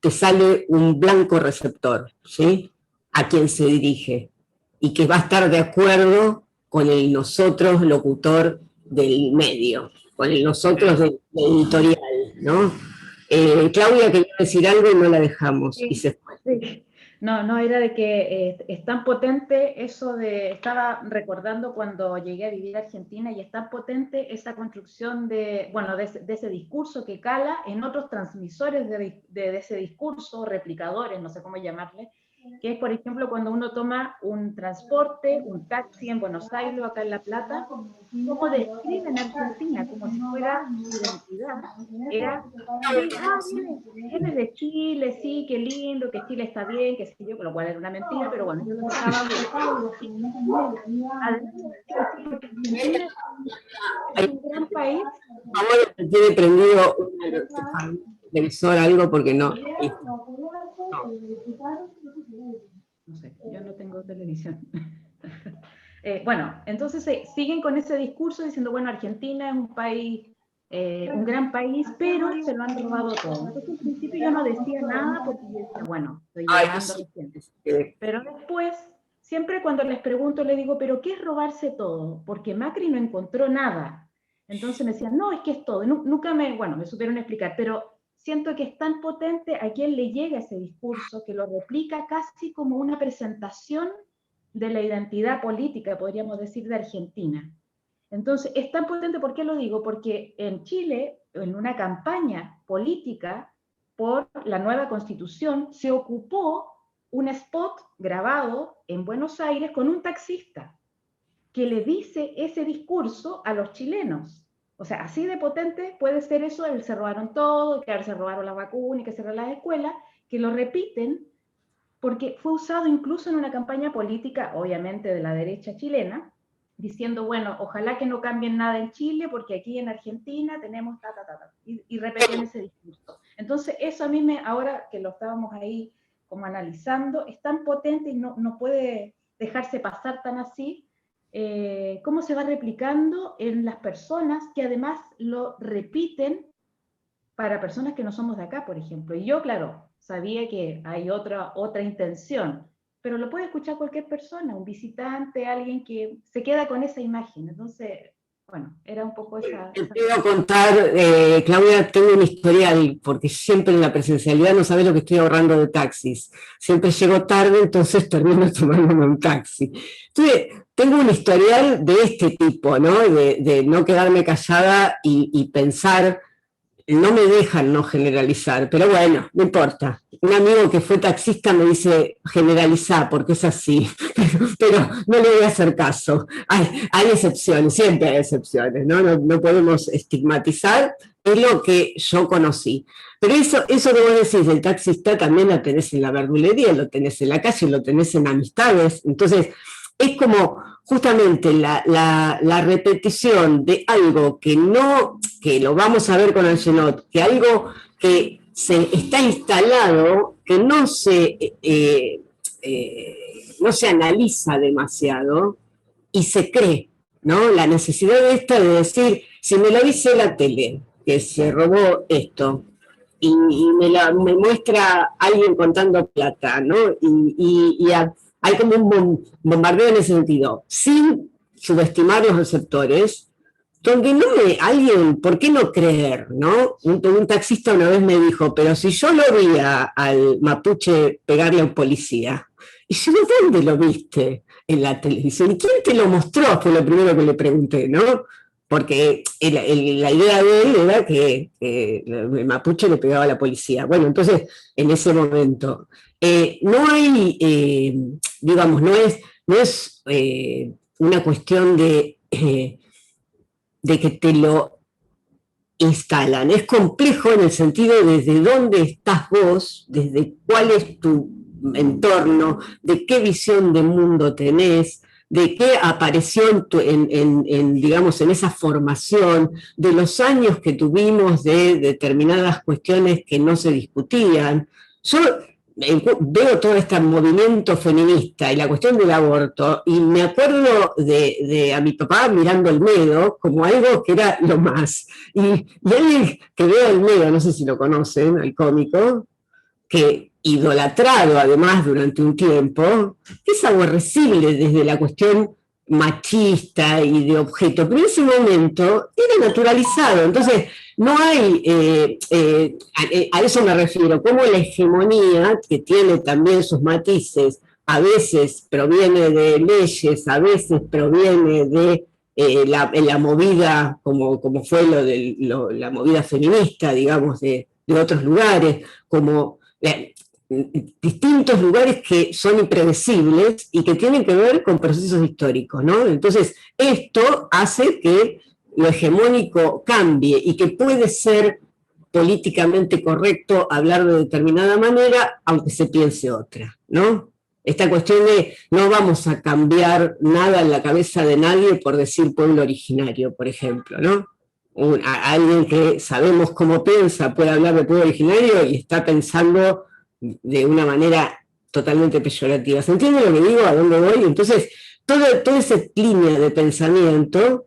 te sale un blanco receptor, ¿sí? A quien se dirige, y que va a estar de acuerdo con el nosotros locutor del medio, con el nosotros del editorial, ¿no? Claudia quería decir algo y no la dejamos, sí, y se fue. Sí. No, era de que es tan potente eso de, estaba recordando cuando llegué a vivir a Argentina, y es tan potente esa construcción de ese discurso que cala en otros transmisores de ese discurso, replicadores, no sé cómo llamarle, que es, por ejemplo, cuando uno toma un transporte, un taxi en Buenos Aires o acá en La Plata, cómo describen Argentina como si fuera su identidad. Era, él es de Chile, sí, qué lindo, que Chile está bien, que sí, yo, con lo cual era una mentira, pero bueno, yo lo estaba es un gran país. Ahora tiene prendido un televisor, algo, porque no. No sé, yo no tengo televisión. Bueno, entonces siguen con ese discurso diciendo, bueno, Argentina es un país, un gran país, pero se lo han robado todo. Entonces, al principio yo no decía nada porque yo decía, bueno, estoy llegando recién. Pero después, siempre cuando les pregunto, les digo, ¿pero qué es robarse todo? Porque Macri no encontró nada. Entonces me decían, no, es que es todo. Nunca me supieron explicar, pero siento que es tan potente a quien le llega ese discurso que lo replica casi como una presentación de la identidad política, podríamos decir, de Argentina. Entonces, es tan potente, ¿por qué lo digo? Porque en Chile, en una campaña política por la nueva Constitución, se ocupó un spot grabado en Buenos Aires con un taxista que le dice ese discurso a los chilenos. O sea, así de potente puede ser eso, el se robaron todo, que se robaron las vacunas, que se robaron las escuelas, que lo repiten, porque fue usado incluso en una campaña política, obviamente de la derecha chilena, diciendo, bueno, ojalá que no cambien nada en Chile, porque aquí en Argentina tenemos y repetían ese discurso. Entonces, eso a mí ahora que lo estábamos ahí como analizando, es tan potente y no puede dejarse pasar tan así, cómo se va replicando en las personas que además lo repiten para personas que no somos de acá, por ejemplo. Y yo, claro, sabía que hay otra intención, pero lo puede escuchar cualquier persona, un visitante, alguien que se queda con esa imagen. Entonces, bueno, era un poco esa... Te voy a contar, Claudia, tengo un historial, porque siempre en la presencialidad no sabes lo que estoy ahorrando de taxis. Siempre llego tarde, entonces termino tomándome un taxi. Entonces, tengo un historial de este tipo, ¿no? De no quedarme callada y pensar. No me dejan no generalizar, pero bueno, no importa. Un amigo que fue taxista me dice generalizar porque es así, pero no le voy a hacer caso. Hay excepciones, siempre hay excepciones, ¿no? No podemos estigmatizar, es lo que yo conocí. Pero eso que vos decís del taxista también lo tenés en la verdulería, lo tenés en la calle, lo tenés en amistades. Entonces, es como justamente la repetición de algo que lo vamos a ver con Angenot, que algo que se está instalado, que no se analiza demasiado y se cree. ¿no? La necesidad esta de decir, si me lo dice la tele, que se robó esto, y me muestra alguien contando plata, ¿no? Hay como un bombardeo en ese sentido, sin subestimar los receptores, donde alguien, ¿por qué no creer, no? Un taxista una vez me dijo, pero si yo lo vi al mapuche pegarle a un policía, y yo, ¿dónde lo viste? En la televisión. ¿Y quién te lo mostró? Fue lo primero que le pregunté, ¿no? Porque la idea de él era que el mapuche le pegaba a la policía. Bueno, entonces, en ese momento, no hay, digamos, no es una cuestión de que te lo instalan. Es complejo en el sentido de desde dónde estás vos, desde cuál es tu entorno, de qué visión de mundo tenés, de qué apareció digamos, en esa formación, de los años que tuvimos de determinadas cuestiones que no se discutían. Yo veo todo este movimiento feminista y la cuestión del aborto, y me acuerdo de a mi papá mirando Olmedo como algo que era lo más. Y alguien que veo a Olmedo, no sé si lo conocen, al cómico, que idolatrado además durante un tiempo, es aborrecible desde la cuestión machista y de objeto, pero en ese momento era naturalizado. Entonces, no hay, a eso me refiero, como la hegemonía, que tiene también sus matices, a veces proviene de leyes, a veces proviene de la movida, como fue la movida feminista, digamos, de otros lugares, como distintos lugares que son impredecibles y que tienen que ver con procesos históricos, ¿no? Entonces, esto hace que lo hegemónico cambie y que puede ser políticamente correcto hablar de determinada manera, aunque se piense otra, ¿no? Esta cuestión de no vamos a cambiar nada en la cabeza de nadie por decir pueblo originario, por ejemplo, ¿no? Alguien que sabemos cómo piensa puede hablar de pueblo originario y está pensando de una manera totalmente peyorativa. ¿Se entiende lo que digo? ¿A dónde voy? Entonces, toda esa línea de pensamiento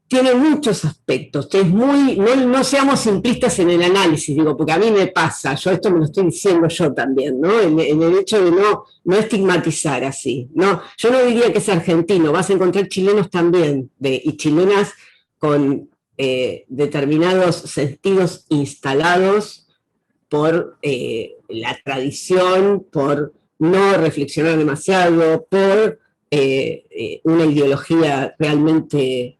tiene muchos aspectos. No seamos simplistas en el análisis, digo, porque a mí me pasa, yo esto me lo estoy diciendo yo también, ¿no? En el hecho de no estigmatizar así, ¿no? Yo no diría que es argentino, vas a encontrar chilenos también, y chilenas con determinados sentidos instalados por la tradición, por no reflexionar demasiado, por una ideología realmente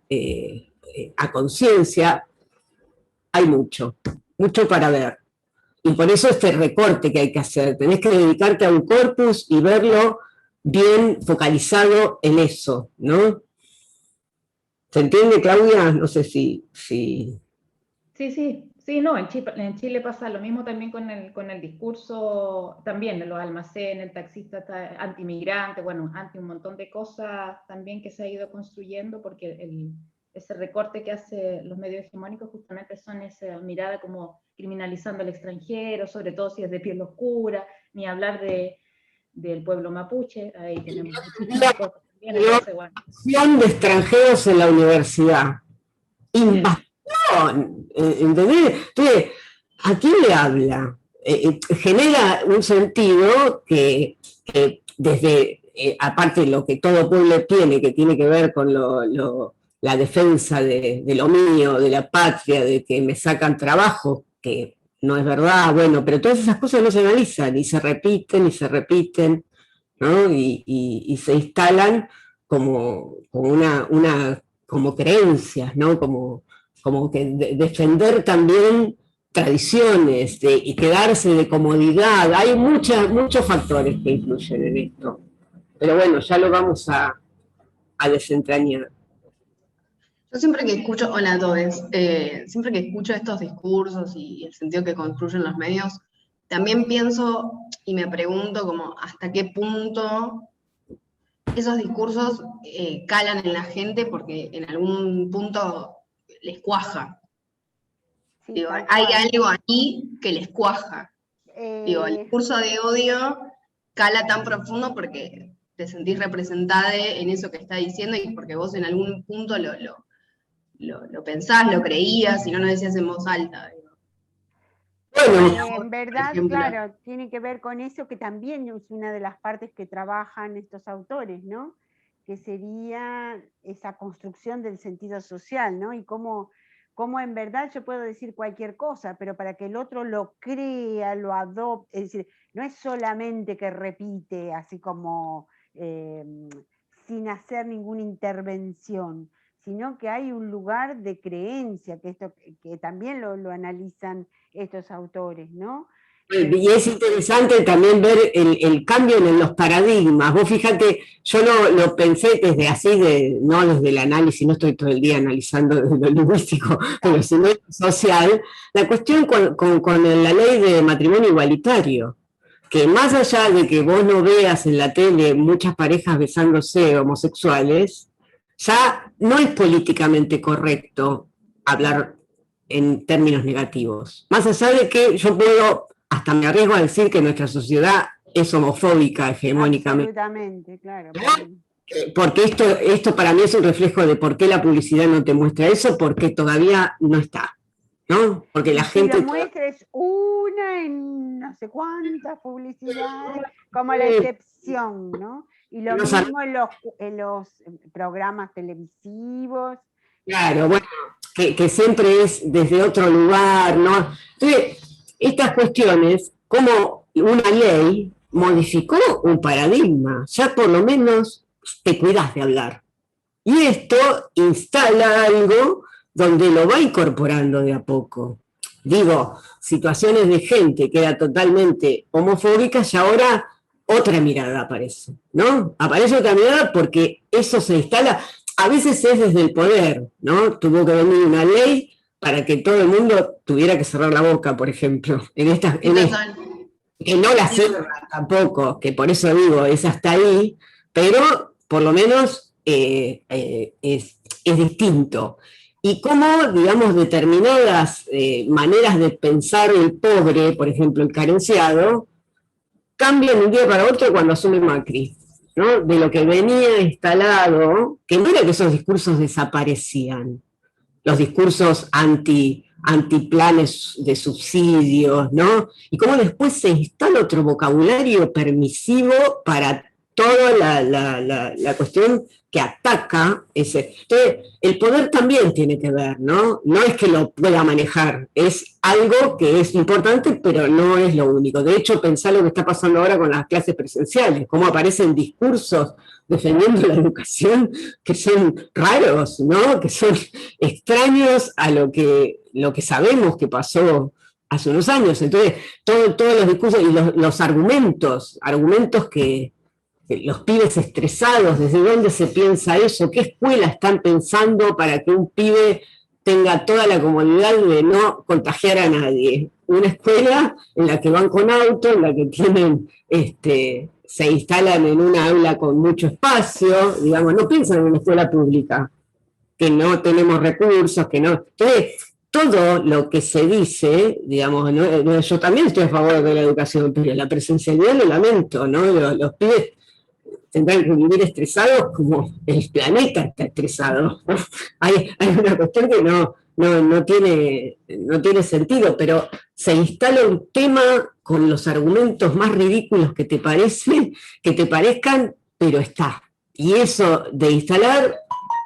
a conciencia. Hay mucho para ver. Y por eso este recorte que hay que hacer. Tenés que dedicarte a un corpus y verlo bien focalizado en eso, ¿no? ¿Se entiende, Claudia? No sé si... Sí, no, en Chile pasa lo mismo también con el discurso, también de los almacenes, el taxista está antimigrante, bueno, anti un montón de cosas también que se ha ido construyendo, porque ese recorte que hace los medios hegemónicos justamente son esa mirada como criminalizando al extranjero, sobre todo si es de piel oscura, ni hablar del pueblo mapuche, ahí tenemos muchísimas cosas también, entonces, bueno. De extranjeros en la universidad. Invasión, ¿entendés? Entonces, ¿a quién le habla? Genera un sentido que desde, aparte de lo que todo pueblo tiene, que tiene que ver con la defensa de lo mío, de la patria, de que me sacan trabajo, que no es verdad, bueno, pero todas esas cosas no se analizan y se repiten, ¿no? Y se instalan como como creencias, ¿no? Como que defender también tradiciones y quedarse de comodidad. Hay muchos factores que influyen en esto. Pero bueno, ya lo vamos a desentrañar. Yo siempre que escucho, hola a todos, siempre que escucho estos discursos y el sentido que construyen los medios, también pienso y me pregunto como hasta qué punto esos discursos calan en la gente porque en algún punto les cuaja. Sí, Digo, hay algo ahí que les cuaja. Digo, el discurso de odio cala tan profundo porque te sentís representada en eso que está diciendo y porque vos en algún punto lo pensás, lo creías y no lo decías en voz alta. Bueno, En verdad, ejemplo. claro, tiene que ver con eso que también es una de las partes que trabajan estos autores, ¿no? Que sería esa construcción del sentido social, ¿no? Y cómo en verdad yo puedo decir cualquier cosa, pero para que el otro lo crea, lo adopte, es decir, no es solamente que repite así como sin hacer ninguna intervención, sino que hay un lugar de creencia, que también lo analizan estos autores, ¿no? y es interesante también ver el cambio en los paradigmas. Vos fíjate, yo lo pensé desde así, no desde el análisis, no estoy todo el día analizando desde lo lingüístico, pero sino lo social, la cuestión con la ley de matrimonio igualitario, que más allá de que vos no veas en la tele muchas parejas besándose homosexuales, ya no es políticamente correcto hablar en términos negativos. Más allá de que yo puedo, hasta me arriesgo a decir que nuestra sociedad es homofóbica hegemónicamente. Absolutamente, claro. Porque esto para mí es un reflejo de por qué la publicidad no te muestra eso, porque todavía no está, ¿no? Porque la gente... Si lo muestres una en no sé cuántas publicidades, como la excepción, ¿no? Y lo mismo en los programas televisivos. Claro, bueno, que siempre es desde otro lugar, ¿no? Entonces, estas cuestiones, como una ley modificó un paradigma, ya por lo menos te cuidas de hablar. Y esto instala algo donde lo va incorporando de a poco. Digo, situaciones de gente que era totalmente homofóbica y ahora otra mirada aparece, ¿no? Aparece otra mirada porque eso se instala, a veces es desde el poder, ¿no? Tuvo que venir una ley para que todo el mundo tuviera que cerrar la boca, por ejemplo, que no la cierra tampoco, que por eso digo, es hasta ahí, pero por lo menos es distinto. Y cómo, digamos, determinadas maneras de pensar el pobre, por ejemplo, el carenciado, cambian de un día para otro cuando asume Macri, ¿no? De lo que venía instalado, que no era que esos discursos desaparecían, los discursos antiplanes de subsidios, ¿no? Y cómo después se instala otro vocabulario permisivo para toda la cuestión que ataca ese. Entonces, el poder también tiene que ver, ¿no? No es que lo pueda manejar, es algo que es importante, pero no es lo único. De hecho, pensá lo que está pasando ahora con las clases presenciales, cómo aparecen discursos defendiendo la educación que son raros, ¿no? Que son extraños a lo que sabemos que pasó hace unos años. Entonces, todos los discursos y los argumentos que los pibes estresados, ¿desde dónde se piensa eso? ¿Qué escuela están pensando para que un pibe tenga toda la comodidad de no contagiar a nadie? Una escuela en la que van con auto, en la que tienen, se instalan en una aula con mucho espacio, digamos, no piensan en una escuela pública, que no tenemos recursos, que no... Entonces, todo lo que se dice, digamos, ¿no? Yo también estoy a favor de la educación, pero la presencialidad lo lamento, ¿no? Los pibes tendrán que vivir estresados como el planeta está estresado. Hay una cuestión que no tiene sentido, pero se instala un tema con los argumentos más ridículos que te parezcan, pero está. Y eso de instalar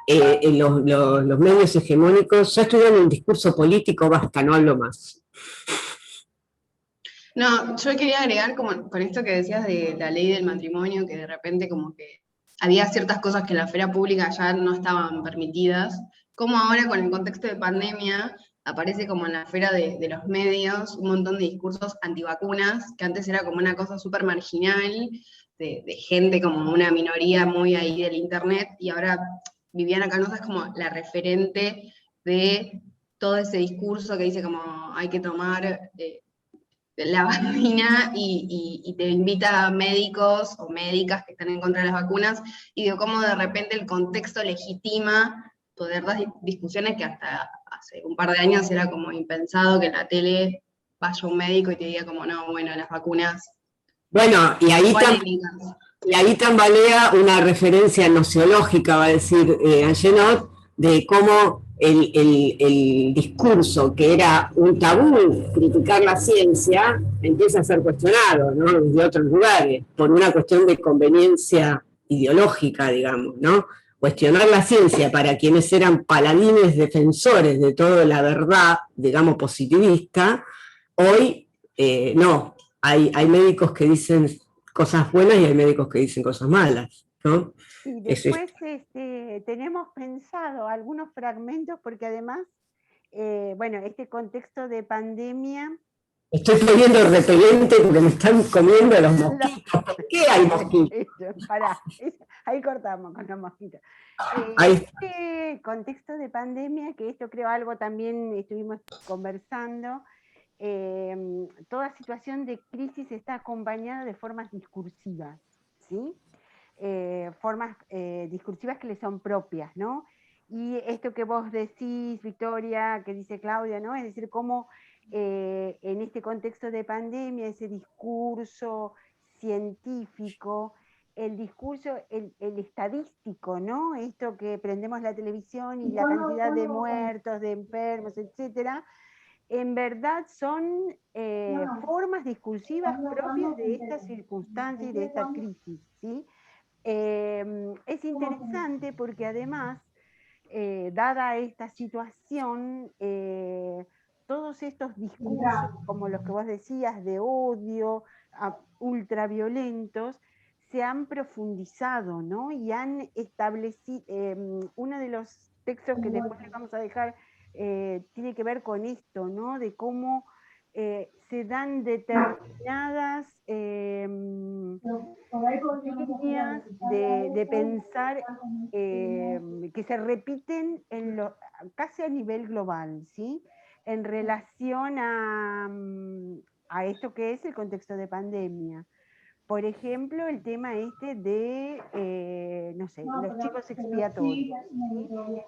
en los medios hegemónicos, ya estudiando un discurso político, basta, no hablo más. No, yo quería agregar como con esto que decías de la ley del matrimonio, que de repente como que había ciertas cosas que en la esfera pública ya no estaban permitidas, como ahora con el contexto de pandemia aparece como en la esfera de los medios un montón de discursos antivacunas, que antes era como una cosa súper marginal, de gente como una minoría muy ahí del internet, y ahora Viviana Canosa es como la referente de todo ese discurso que dice como hay que tomar... la vacuna y te invita a médicos o médicas que están en contra de las vacunas, y digo, cómo de repente el contexto legitima poder dar discusiones que hasta hace un par de años era como impensado que en la tele vaya un médico y te diga como, no, bueno, las vacunas... Bueno, y ahí Y ahí tambalea una referencia nociológica, va a decir Angenot, de cómo el discurso que era un tabú, criticar la ciencia, empieza a ser cuestionado, ¿no? Desde otros lugares, por una cuestión de conveniencia ideológica, digamos, ¿no? Cuestionar la ciencia para quienes eran paladines defensores de toda la verdad, digamos, positivista, hoy no. Hay médicos que dicen cosas buenas y hay médicos que dicen cosas malas, ¿no? Y después tenemos pensado algunos fragmentos, porque además, bueno, este contexto de pandemia... Estoy poniendo repelente porque me están comiendo los mosquitos. ¿Por qué hay mosquitos? Pará, ahí cortamos con los mosquitos. Este contexto de pandemia, que esto creo algo también estuvimos conversando, toda situación de crisis está acompañada de formas discursivas, ¿sí? Formas discursivas que le son propias, ¿no? Y esto que vos decís, Victoria, que dice Claudia, ¿no? Es decir, cómo en este contexto de pandemia, ese discurso científico, el discurso, el estadístico, ¿no? Esto que prendemos la televisión y la cantidad de muertos, de enfermos, etcétera, en verdad son formas discursivas propias de esta circunstancia y de esta crisis, ¿sí? Es interesante porque además, dada esta situación, todos estos discursos, como los que vos decías, de odio, ultraviolentos, se han profundizado, ¿no? Y han establecido, uno de los textos que después les vamos a dejar, tiene que ver con esto, ¿no? De cómo se dan determinadas líneas de pensar que se repiten casi a nivel global, ¿sí? En relación a esto que es el contexto de pandemia. Por ejemplo, el tema este de, no sé, los chivos expiatorios,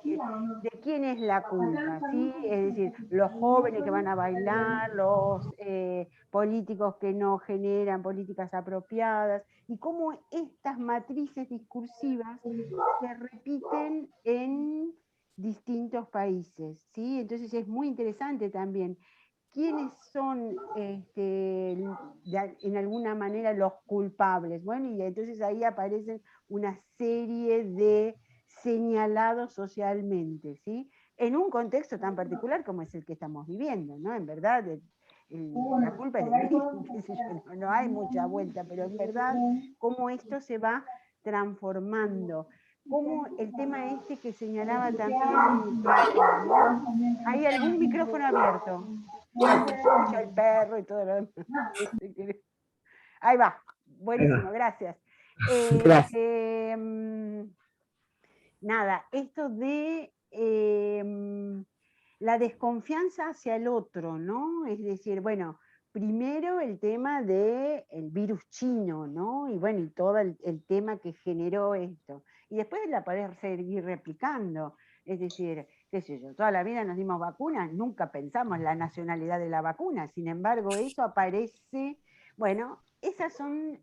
¿sí? ¿De quién es la culpa? ¿Sí? Es decir, los jóvenes que van a bailar, los políticos que no generan políticas apropiadas, y cómo estas matrices discursivas se repiten en distintos países, ¿sí? Entonces es muy interesante también. ¿Quiénes son en alguna manera los culpables? Bueno, y entonces ahí aparecen una serie de señalados socialmente, ¿sí? En un contexto tan particular como es el que estamos viviendo, ¿no? En verdad, la culpa es de mí, no hay mucha vuelta, pero en verdad, cómo esto se va transformando. Como el tema este que señalaba también Claudia, ¿no? ¿Hay algún micrófono abierto? Escucha el perro y todo lo demás. Ahí va, buenísimo, gracias. Nada, esto de la desconfianza hacia el otro, ¿no? Es decir, bueno, primero el tema del virus chino, ¿no? Y bueno, y todo el tema que generó esto. Y después la poder seguir replicando. Es decir, qué sé yo, toda la vida nos dimos vacunas, nunca pensamos la nacionalidad de la vacuna, sin embargo eso aparece, bueno, esas son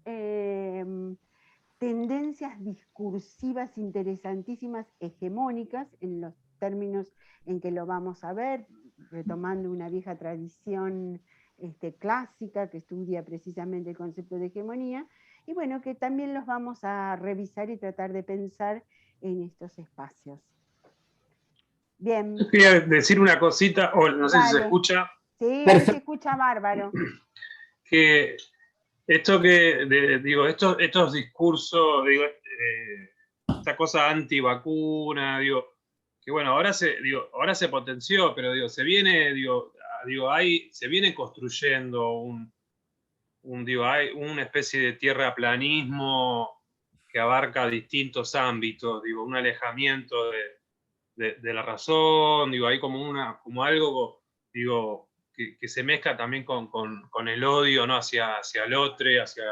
tendencias discursivas interesantísimas, hegemónicas, en los términos en que lo vamos a ver, retomando una vieja tradición clásica que estudia precisamente el concepto de hegemonía, y bueno, que también los vamos a revisar y tratar de pensar en estos espacios. Bien. Yo quería decir una cosita, o no sé si se escucha. Sí, se escucha bárbaro. Que esto que, digo, estos discursos, digo, esta cosa antivacuna, digo, que bueno, ahora se potenció, pero digo, se viene construyendo hay una especie de tierraplanismo que abarca distintos ámbitos, digo, un alejamiento de la razón, digo, hay como algo, digo, que se mezcla también con el odio, ¿no? hacia el otro, hacia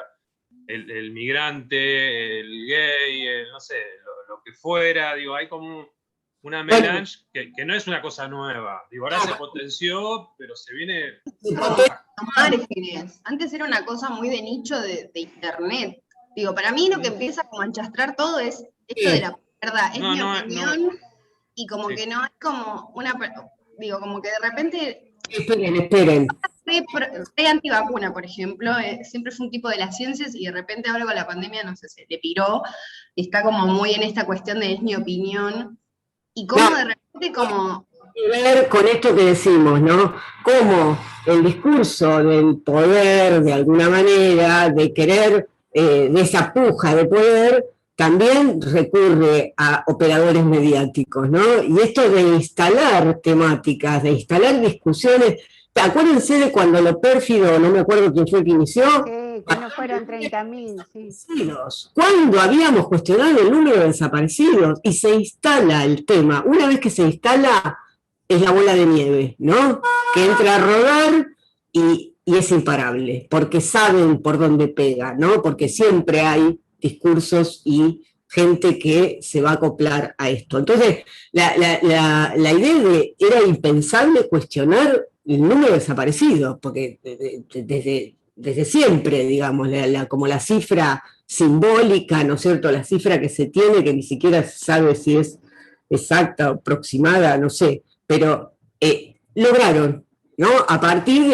el migrante, el gay, no sé, lo que fuera, digo, hay como una melange que no es una cosa nueva, digo, ahora se potenció, pero se viene... Márgenes. Antes era una cosa muy de nicho de internet. Digo, para mí lo que empieza como a enchastrar todo es esto de la verdad, es mi opinión, y como que no es como una, digo, como que de repente... Esperen. Soy antivacuna, por ejemplo, siempre fue un tipo de las ciencias y de repente ahora con la pandemia, no sé, se le piró, y está como muy en esta cuestión de es mi opinión, y como de repente como... Ver con esto que decimos, ¿no? Cómo el discurso del poder, de alguna manera, de querer, de esa puja de poder, también recurre a operadores mediáticos, ¿no? Y esto de instalar temáticas, de instalar discusiones, acuérdense de cuando lo pérfido, no me acuerdo quién fue el que inició. Sí, que no fueron 30.000, sí. Cuando habíamos cuestionado el número de desaparecidos y se instala el tema, una vez que se instala, es la bola de nieve, ¿no? Que entra a rodar y es imparable, porque saben por dónde pega, ¿no? Porque siempre hay discursos y gente que se va a acoplar a esto. Entonces, la idea era impensable cuestionar el número de desaparecidos, porque desde siempre, digamos, como la cifra simbólica, ¿no es cierto?, la cifra que se tiene, que ni siquiera se sabe si es exacta o aproximada, no sé, pero lograron, ¿no? A partir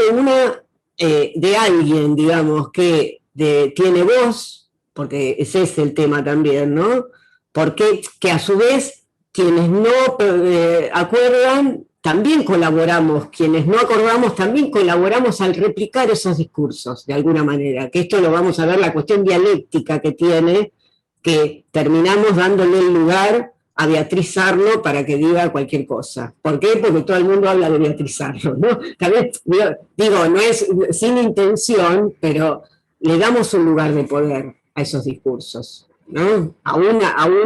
de alguien, digamos, que tiene voz, porque ese es el tema también, ¿no? Porque que a su vez quienes no acuerdan, también colaboramos, quienes no acordamos, también colaboramos al replicar esos discursos, de alguna manera, que esto lo vamos a ver, la cuestión dialéctica que tiene, que terminamos dándole el lugar a Beatriz Arlo para que diga cualquier cosa. ¿Por qué? Porque todo el mundo habla de Beatriz Arlo, ¿no? También, digo, no es sin intención, pero le damos un lugar de poder a esos discursos, ¿no? El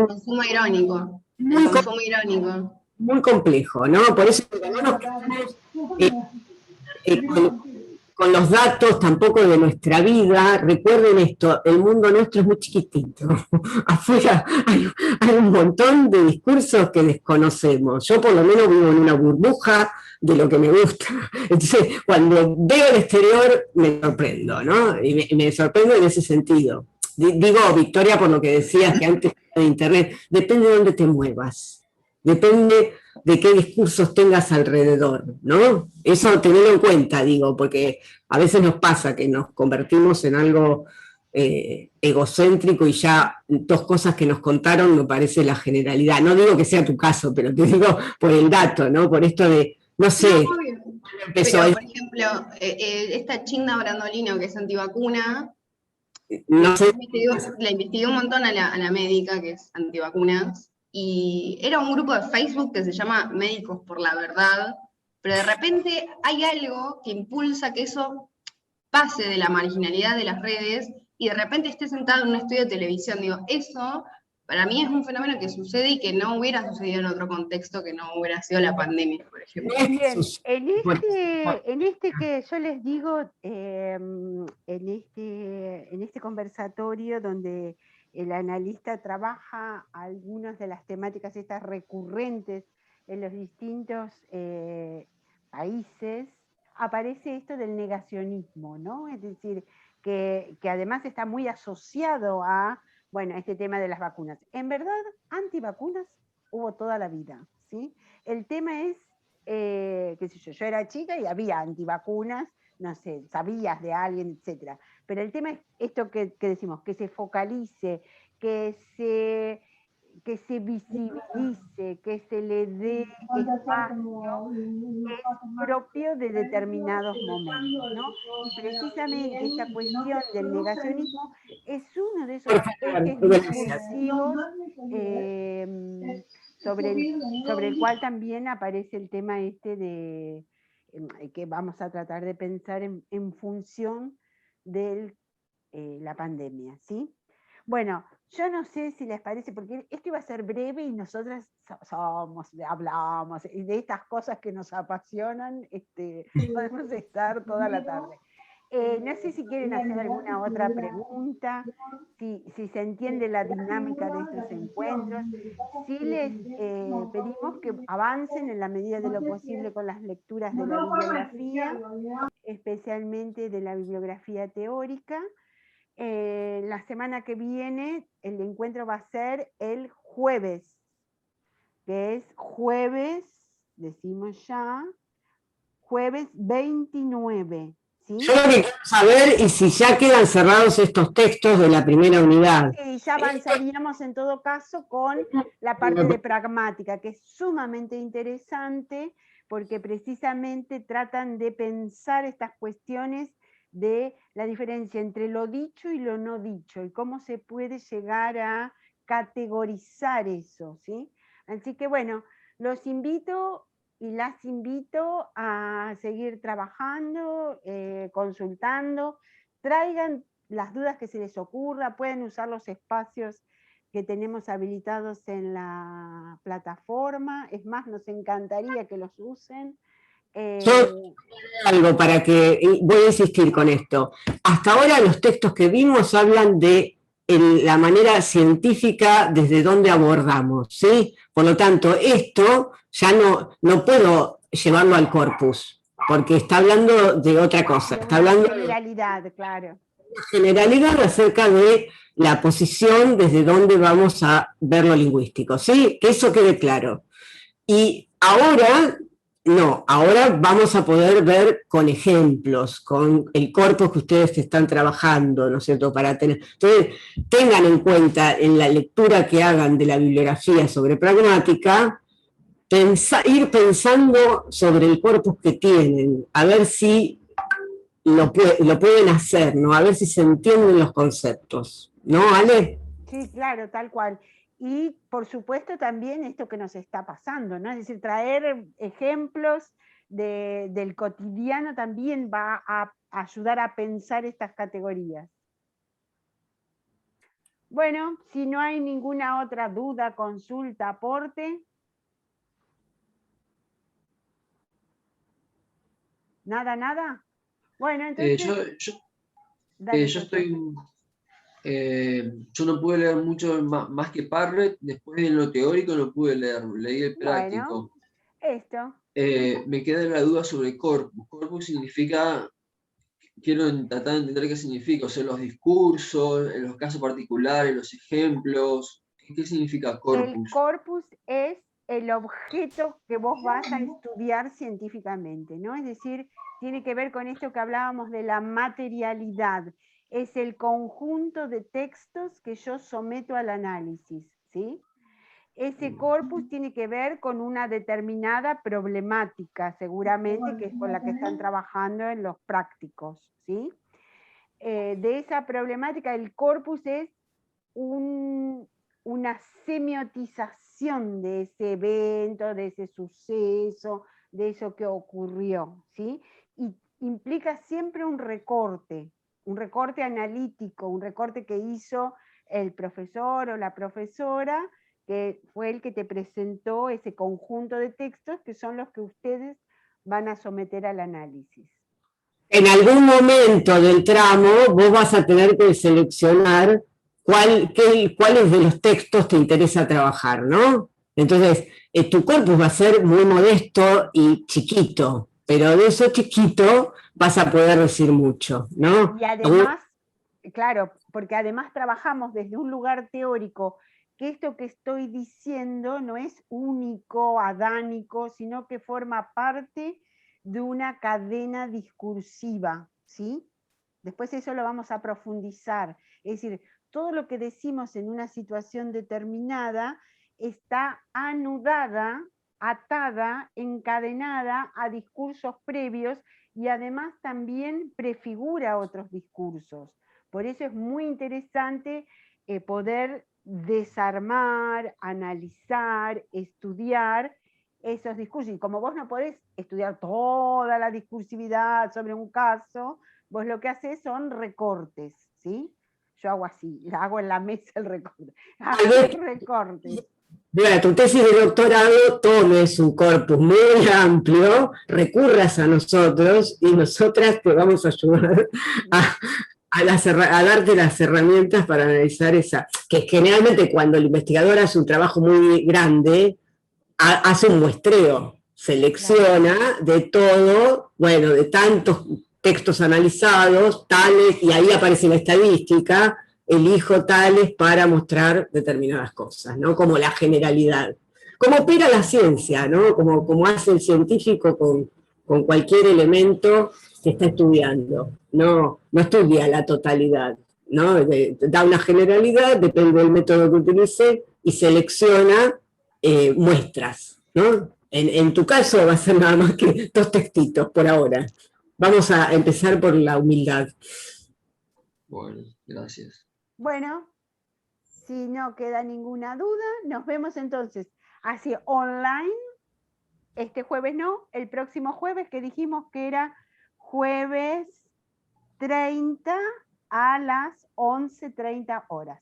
consumo irónico. El consumo irónico. Muy complejo, ¿no? Por eso no nos quedamos con los datos tampoco de nuestra vida. Recuerden esto, el mundo nuestro es muy chiquitito. Afuera hay un montón de discursos que desconocemos. Yo por lo menos vivo en una burbuja de lo que me gusta. Entonces, cuando veo el exterior, me sorprendo, ¿no? Y me sorprendo en ese sentido. Digo, Victoria, por lo que decías que antes de Internet, depende de dónde te muevas. Depende de qué discursos tengas alrededor, ¿no? Eso tenerlo en cuenta, digo, porque a veces nos pasa que nos convertimos en algo egocéntrico y ya dos cosas que nos contaron me parece la generalidad. No digo que sea tu caso, pero te digo por el dato, ¿no? Por esto de, no sé, empezó. Pero, por ejemplo, esta Chinda Brandolino, que es antivacuna, no sé. La investigué un montón a la médica, que es antivacunas, y era un grupo de Facebook que se llama Médicos por la Verdad, pero de repente hay algo que impulsa que eso pase de la marginalidad de las redes y de repente esté sentado en un estudio de televisión. Digo, eso para mí es un fenómeno que sucede y que no hubiera sucedido en otro contexto que no hubiera sido la pandemia, por ejemplo. Bien, en este que yo les digo, en este conversatorio donde el analista trabaja algunas de las temáticas estas recurrentes en los distintos países, aparece esto del negacionismo, ¿no? Es decir, que además está muy asociado a, bueno, este tema de las vacunas. En verdad, antivacunas hubo toda la vida, ¿sí? El tema es, qué sé yo era chica y había antivacunas, no sé, sabías de alguien, etcétera. Pero el tema es esto que decimos, que se focalice, que se visibilice, que se le dé espacio, que es propio de determinados momentos, ¿no? Y precisamente esta cuestión del negacionismo es uno de esos ejes discursivos sobre el cual también aparece el tema este de que vamos a tratar de pensar en función de la pandemia, ¿sí? Bueno, yo no sé si les parece, porque esto iba a ser breve y nosotras hablamos de estas cosas que nos apasionan, podemos estar toda la tarde. No sé si quieren hacer alguna otra pregunta, si se entiende la dinámica de estos encuentros. Sí les pedimos que avancen en la medida de lo posible con las lecturas de la bibliografía, especialmente de la bibliografía teórica, La semana que viene el encuentro va a ser el jueves, que es jueves, decimos ya, jueves 29. ¿sí? Yo lo que quiero saber es si ya quedan cerrados estos textos de la primera unidad. Sí, ya avanzaríamos en todo caso con la parte de pragmática, que es sumamente interesante, porque precisamente tratan de pensar estas cuestiones de la diferencia entre lo dicho y lo no dicho, y cómo se puede llegar a categorizar eso, ¿sí? Así que bueno, los invito y las invito a seguir trabajando, consultando, traigan las dudas que se les ocurra, pueden usar los espacios que tenemos habilitados en la plataforma, es más, nos encantaría que los usen. Yo algo para que, voy a insistir con esto, hasta ahora los textos que vimos hablan de la manera científica desde donde abordamos, ¿sí? Por lo tanto, esto ya no puedo llevarlo al corpus, porque está hablando de otra cosa, está hablando de generalidad, claro. Generalidad acerca de la posición desde donde vamos a ver lo lingüístico, ¿sí? Que eso quede claro. Y ahora, no, ahora vamos a poder ver con ejemplos, con el corpus que ustedes están trabajando, ¿no es cierto? Para tener, entonces, tengan en cuenta en la lectura que hagan de la bibliografía sobre pragmática, ir pensando sobre el corpus que tienen, a ver si lo pueden hacer, ¿no? A ver si se entienden los conceptos, ¿no, Ale? Sí, claro, tal cual. Y por supuesto también esto que nos está pasando, ¿no? Es decir, traer ejemplos del cotidiano también va a ayudar a pensar estas categorías. Bueno, si no hay ninguna otra duda, consulta, aporte. ¿Nada, nada? Bueno, entonces... yo no pude leer mucho más que Parrett, después de lo teórico no pude leer, leí el práctico. Bueno, esto. Me queda la duda sobre corpus. Corpus significa, quiero tratar de entender qué significa, o sea, los discursos, en los casos particulares, los ejemplos. ¿Qué significa corpus? El corpus es el objeto que vos vas a estudiar científicamente, ¿no? Es decir, tiene que ver con esto que hablábamos de la materialidad. Es el conjunto de textos que yo someto al análisis, ¿sí? Ese corpus tiene que ver con una determinada problemática, seguramente, que es con la que están trabajando en los prácticos, ¿sí? De esa problemática, el corpus es una semiotización de ese evento, de ese suceso, de eso que ocurrió, ¿sí? Y implica siempre un recorte analítico, un recorte que hizo el profesor o la profesora, que fue el que te presentó ese conjunto de textos que son los que ustedes van a someter al análisis. En algún momento del tramo vos vas a tener que seleccionar cuáles de los textos te interesa trabajar, ¿no? Entonces, tu corpus va a ser muy modesto y chiquito, pero de eso chiquito vas a poder decir mucho, ¿no? Y además, claro, porque además trabajamos desde un lugar teórico, que esto que estoy diciendo no es único, adánico, sino que forma parte de una cadena discursiva, ¿sí? Después eso lo vamos a profundizar. Es decir, todo lo que decimos en una situación determinada está anudada, atada, encadenada a discursos previos y además también prefigura otros discursos. Por eso es muy interesante poder desarmar, analizar, estudiar esos discursos. Y como vos no podés estudiar toda la discursividad sobre un caso, vos lo que haces son recortes, ¿sí? Yo hago así, hago en la mesa el recorte. Hago recortes. Mira, tu tesis de doctorado tomes un corpus muy amplio, recurras a nosotros y nosotras te vamos a ayudar a darte las herramientas para analizar esa, que generalmente cuando el investigador hace un trabajo muy grande, hace un muestreo, selecciona de todo, bueno, de tantos textos analizados, tales, y ahí aparece la estadística, elijo tales para mostrar determinadas cosas, ¿no? Como la generalidad. Como opera la ciencia, ¿no? Como hace el científico con cualquier elemento que está estudiando. No estudia la totalidad, ¿no? Da una generalidad, depende del método que utilice, y selecciona muestras, ¿no? En tu caso va a ser nada más que 2 textitos por ahora. Vamos a empezar por la humildad. Bueno, gracias. Bueno, si no queda ninguna duda, nos vemos entonces así online. Este jueves no, el próximo jueves, que dijimos que era jueves 30 a las 11:30 horas.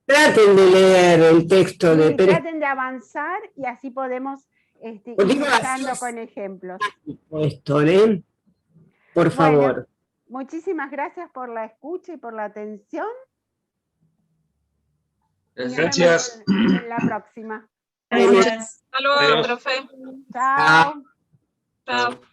Traten de leer el texto de Sí, Pérez. traten de avanzar y así podemos ir Digo, usando así con ejemplos. Esto, ¿eh? Por favor. Bueno, muchísimas gracias por la escucha y por la atención. Y nos Gracias. vemos en la próxima. Gracias. Hasta luego, Adiós. profe. Chao. Chao.